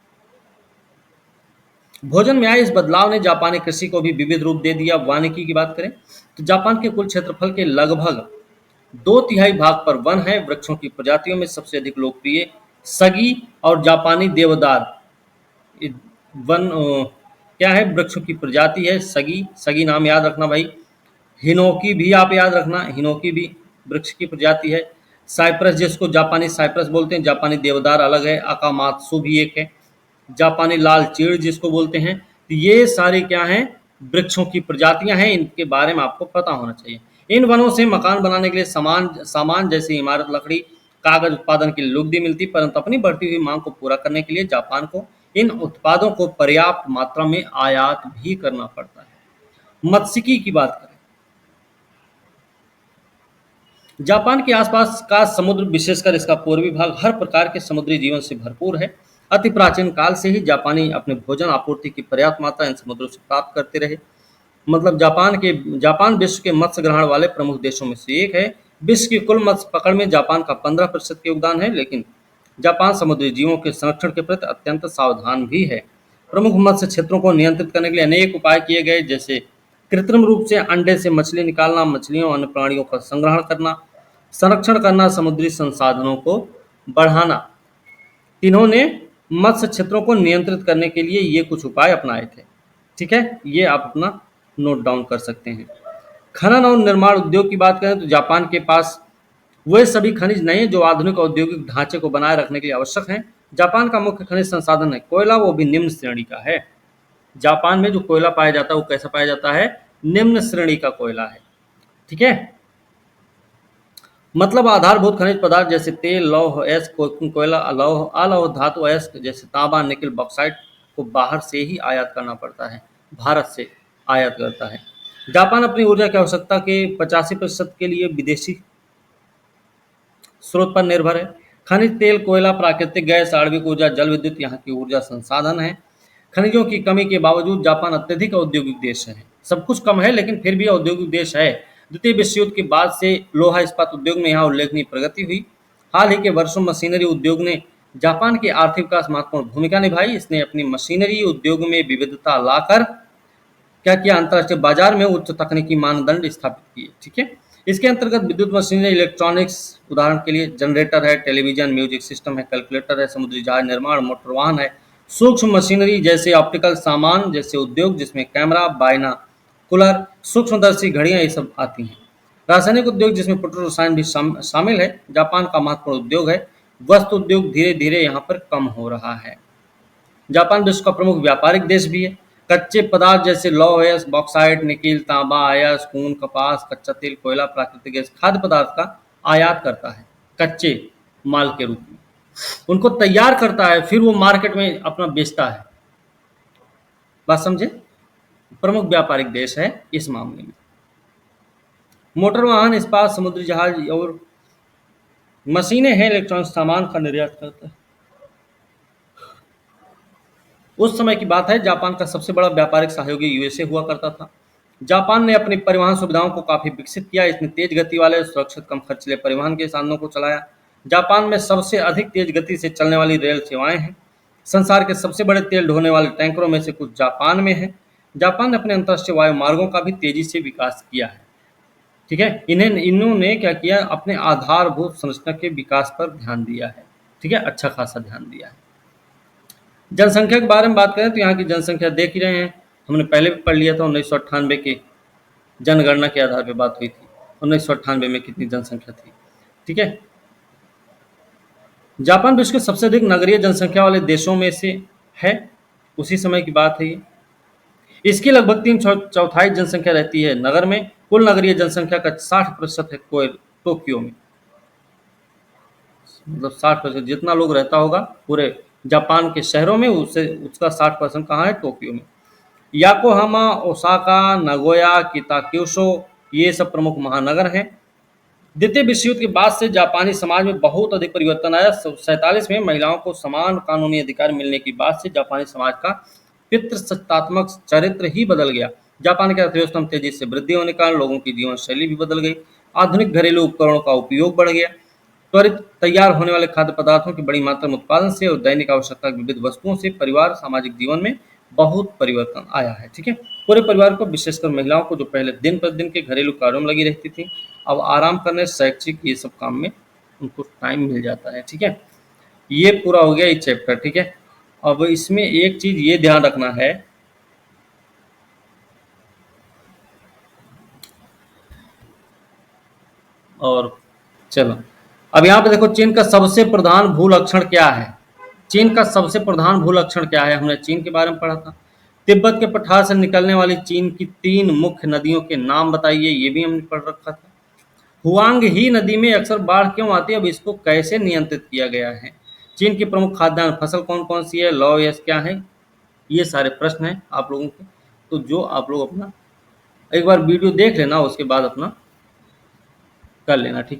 भोजन में आए इस बदलाव ने जापानी कृषि को भी विविध रूप दे दिया। वानिकी की बात करें तो जापान के कुल क्षेत्रफल के लगभग 2/3 भाग पर वन है। वृक्षों की प्रजातियों में सबसे अधिक लोकप्रिय सगी और जापानी देवदार वन क्या है? वृक्षों की प्रजाति है सगी नाम याद रखना भाई। हिनोकी भी आप याद रखना, हिनोकी भी वृक्ष की प्रजाति है। साइप्रस जिसको जापानी साइप्रस बोलते हैं, जापानी देवदार अलग है। अकामात्सु भी एक है। जापानी लाल चीड़ जिसको बोलते हैं। तो ये सारे क्या हैं? वृक्षों की प्रजातियां हैं। इनके बारे में आपको पता होना चाहिए। इन वनों से मकान बनाने के लिए सामान जैसे इमारत, लकड़ी, कागज उत्पादन के लिए लुगदी मिलती, परंतु अपनी बढ़ती हुई मांग को पूरा करने के लिए जापान को इन उत्पादों को पर्याप्त मात्रा में आयात भी करना पड़ता है। मत्स्यिकी की बात करें, जापान के आसपास का समुद्र, विशेषकर इसका पूर्वी भाग, हर प्रकार के समुद्री जीवन से भरपूर है। अति प्राचीन काल से ही जापानी अपने भोजन आपूर्ति की पर्याप्त मात्रा इन समुद्रों से प्राप्त करते रहे। मतलब जापान विश्व के मत्स्य ग्रहण वाले प्रमुख देशों में से एक है। विश्व की कुल मत्स्य पकड़ में जापान का 15% के योगदान है, लेकिन जापान समुद्री जीवों के संरक्षण के प्रति अत्यंत सावधान भी है। प्रमुख मत्स्य क्षेत्रों को नियंत्रित करने के लिए अनेक उपाय किए गए, जैसे कृत्रिम रूप से अंडे से मछली निकालना, मछलियों और अन्य प्राणियों का संग्रहण करना, संरक्षण करना, समुद्री संसाधनों को बढ़ाना। इन्होंने मत्स्य क्षेत्रों को नियंत्रित करने के लिए ये कुछ उपाय अपनाए थे। ठीक है, ये आप अपना नोट डाउन कर सकते हैं। खनन और निर्माण उद्योग की बात करें तो जापान के पास वे सभी खनिज नहीं जो आधुनिक औद्योगिक ढांचे को बनाए रखने के लिए आवश्यक हैं। जापान का मुख्य खनिज संसाधन है कोयला, वो भी निम्न श्रेणी का है। जापान में जो कोयला पाया जाता है वो कैसा पाया जाता है? निम्न श्रेणी का कोयला है। ठीक है, मतलब आधारभूत खनिज पदार्थ जैसे तेल, लौह अयस्क, कोयला, अलौह धातु अयस्क जैसे तांबा, निकल, बॉक्साइट को बाहर से ही आयात करना पड़ता है, भारत से आयात करता है। जापान अपनी ऊर्जा की आवश्यकता के 85% के लिए विदेशी स्रोत पर निर्भर है। खनिज तेल, कोयला, प्राकृतिक गैस, आणविक ऊर्जा, जल विद्युत यहाँ की ऊर्जा संसाधन है। खनिजों की कमी के बावजूद जापान अत्यधिक औद्योगिक देश है। सब कुछ कम है लेकिन फिर भी औद्योगिक देश है। द्वितीय विश्व युद्ध के बाद से लोहा इस्पात उद्योग में यहाँ उल्लेखनीय प्रगति हुई। हाल ही के वर्षों मशीनरी उद्योग ने जापान की आर्थिक विकास महत्वपूर्ण भूमिका निभाई। इसने अपनी मशीनरी उद्योग में विविधता लाकर क्या किया? अंतर्राष्ट्रीय बाजार में उच्च तकनीकी मानदंड स्थापित किए। ठीक है, इसके अंतर्गत विद्युत मशीनरी, इलेक्ट्रॉनिक्स, उदाहरण के लिए जनरेटर है, टेलीविजन, म्यूजिक सिस्टम है, कैलकुलेटर है, समुद्री जहाज निर्माण, मोटर वाहन है, सूक्ष्म मशीनरी जैसे ऑप्टिकल सामान जैसे उद्योग जिसमें कैमरा, बाइनाकुलर, सूक्ष्मदर्शी घड़ियां ये सब आती हैं। रासायनिक उद्योग जिसमें पेट्रो रसायन भी शामिल है, जापान का महत्वपूर्ण उद्योग है। वस्त्र उद्योग धीरे धीरे यहाँ पर कम हो रहा है। जापान विश्व का प्रमुख व्यापारिक देश भी है। कच्चे पदार्थ जैसे लौह अयस्क, बॉक्साइट, निकिल, तांबा, अयस्क, ऊन, कपास, कच्चा तेल, कोयला, प्राकृतिक गैस, खाद्य पदार्थ का आयात करता है कच्चे माल के रूप में। उनको तैयार करता है, फिर वो मार्केट में अपना बेचता है। बात समझे? प्रमुख व्यापारिक देश है इस मामले में। मोटर वाहन, इस्पात, समुद्री जहाज और मशीनें हैं, इलेक्ट्रॉनिक सामान का निर्यात करता है। उस समय की बात है, जापान का सबसे बड़ा व्यापारिक सहयोगी यूएसए हुआ करता था। जापान ने अपनी परिवहन सुविधाओं को काफी विकसित किया। इसने तेज गति वाले, सुरक्षित, कम खर्चीले परिवहन के साधनों को चलाया। जापान में सबसे अधिक तेज गति से चलने वाली रेल सेवाएं हैं। संसार के सबसे बड़े तेल ढोने वाले टैंकरों में से कुछ जापान में है। जापान ने अपने अंतर्राष्ट्रीय वायु मार्गों का भी तेजी से विकास किया है। ठीक है, इन्होंने क्या किया? अपने आधारभूत संरचना के विकास पर ध्यान दिया है। ठीक है, अच्छा खासा ध्यान दिया है। जनसंख्या के बारे में बात करें तो यहाँ की जनसंख्या देख ही रहे हैं, हमने पहले भी पढ़ लिया था। 1998 के जनगणना के आधार पर बात हुई थी। 1998 में कितनी जनसंख्या थी? ठीक है, जापान विश्व के सबसे अधिक नगरीय जनसंख्या वाले देशों में से है। उसी समय की बात है ये। इसकी लगभग 3/4 जनसंख्या रहती है नगर में। कुल नगरीय जनसंख्या का 60% है टोक्यो में। मतलब 60% जितना लोग रहता होगा पूरे जापान के शहरों में, उससे उसका 60% कहाँ है? टोक्यो में। याकोहामा, ओसाका, नागोया, किताक्योशो ये सब प्रमुख महानगर हैं। द्वितीय विश्व युद्ध के बाद से जापानी समाज में बहुत अधिक परिवर्तन आया। 47 में महिलाओं को समान कानूनी अधिकार मिलने के बाद से जापानी समाज का पितृसत्तात्मक चरित्र ही बदल गया। जापान की अर्थव्यवस्था में तेजी से वृद्धि होने के कारण लोगों की जीवन शैली भी बदल गई। आधुनिक घरेलू उपकरणों का उपयोग बढ़ गया। त्वरित तैयार होने वाले खाद्य पदार्थों की बड़ी मात्रा में उत्पादन से और दैनिक आवश्यकता की विविध वस्तुओं से परिवार सामाजिक जीवन में बहुत परिवर्तन आया है। ठीक है, पूरे परिवार को, विशेषकर महिलाओं को जो पहले दिन प्रतिदिन के घरेलू कार्यों में लगी रहती थी, अब आराम करने, शैक्षिक ये सब काम में उनको टाइम मिल जाता है। ठीक है, ये पूरा हो गया ये चैप्टर। ठीक है, अब इसमें एक चीज ये ध्यान रखना है, और चलो अब यहाँ पे देखो, चीन का सबसे प्रधान भूलक्षण क्या है? चीन का सबसे प्रधान भूलक्षण क्या है? हमने चीन के बारे में पढ़ा था। तिब्बत के पठार से निकलने वाली चीन की 3 मुख्य नदियों के नाम बताइए, ये भी हमने पढ़ रखा था। हुआंग ही नदी में अक्सर बाढ़ क्यों आती है? अब इसको कैसे नियंत्रित किया गया है? चीन की प्रमुख खाद्यान्न फसल कौन कौन सी है? लौ यस क्या है? ये सारे प्रश्न हैं आप लोगों के, तो जो आप लोग अपना एक बार वीडियो देख लेना, उसके बाद अपना कर लेना। ठीक है।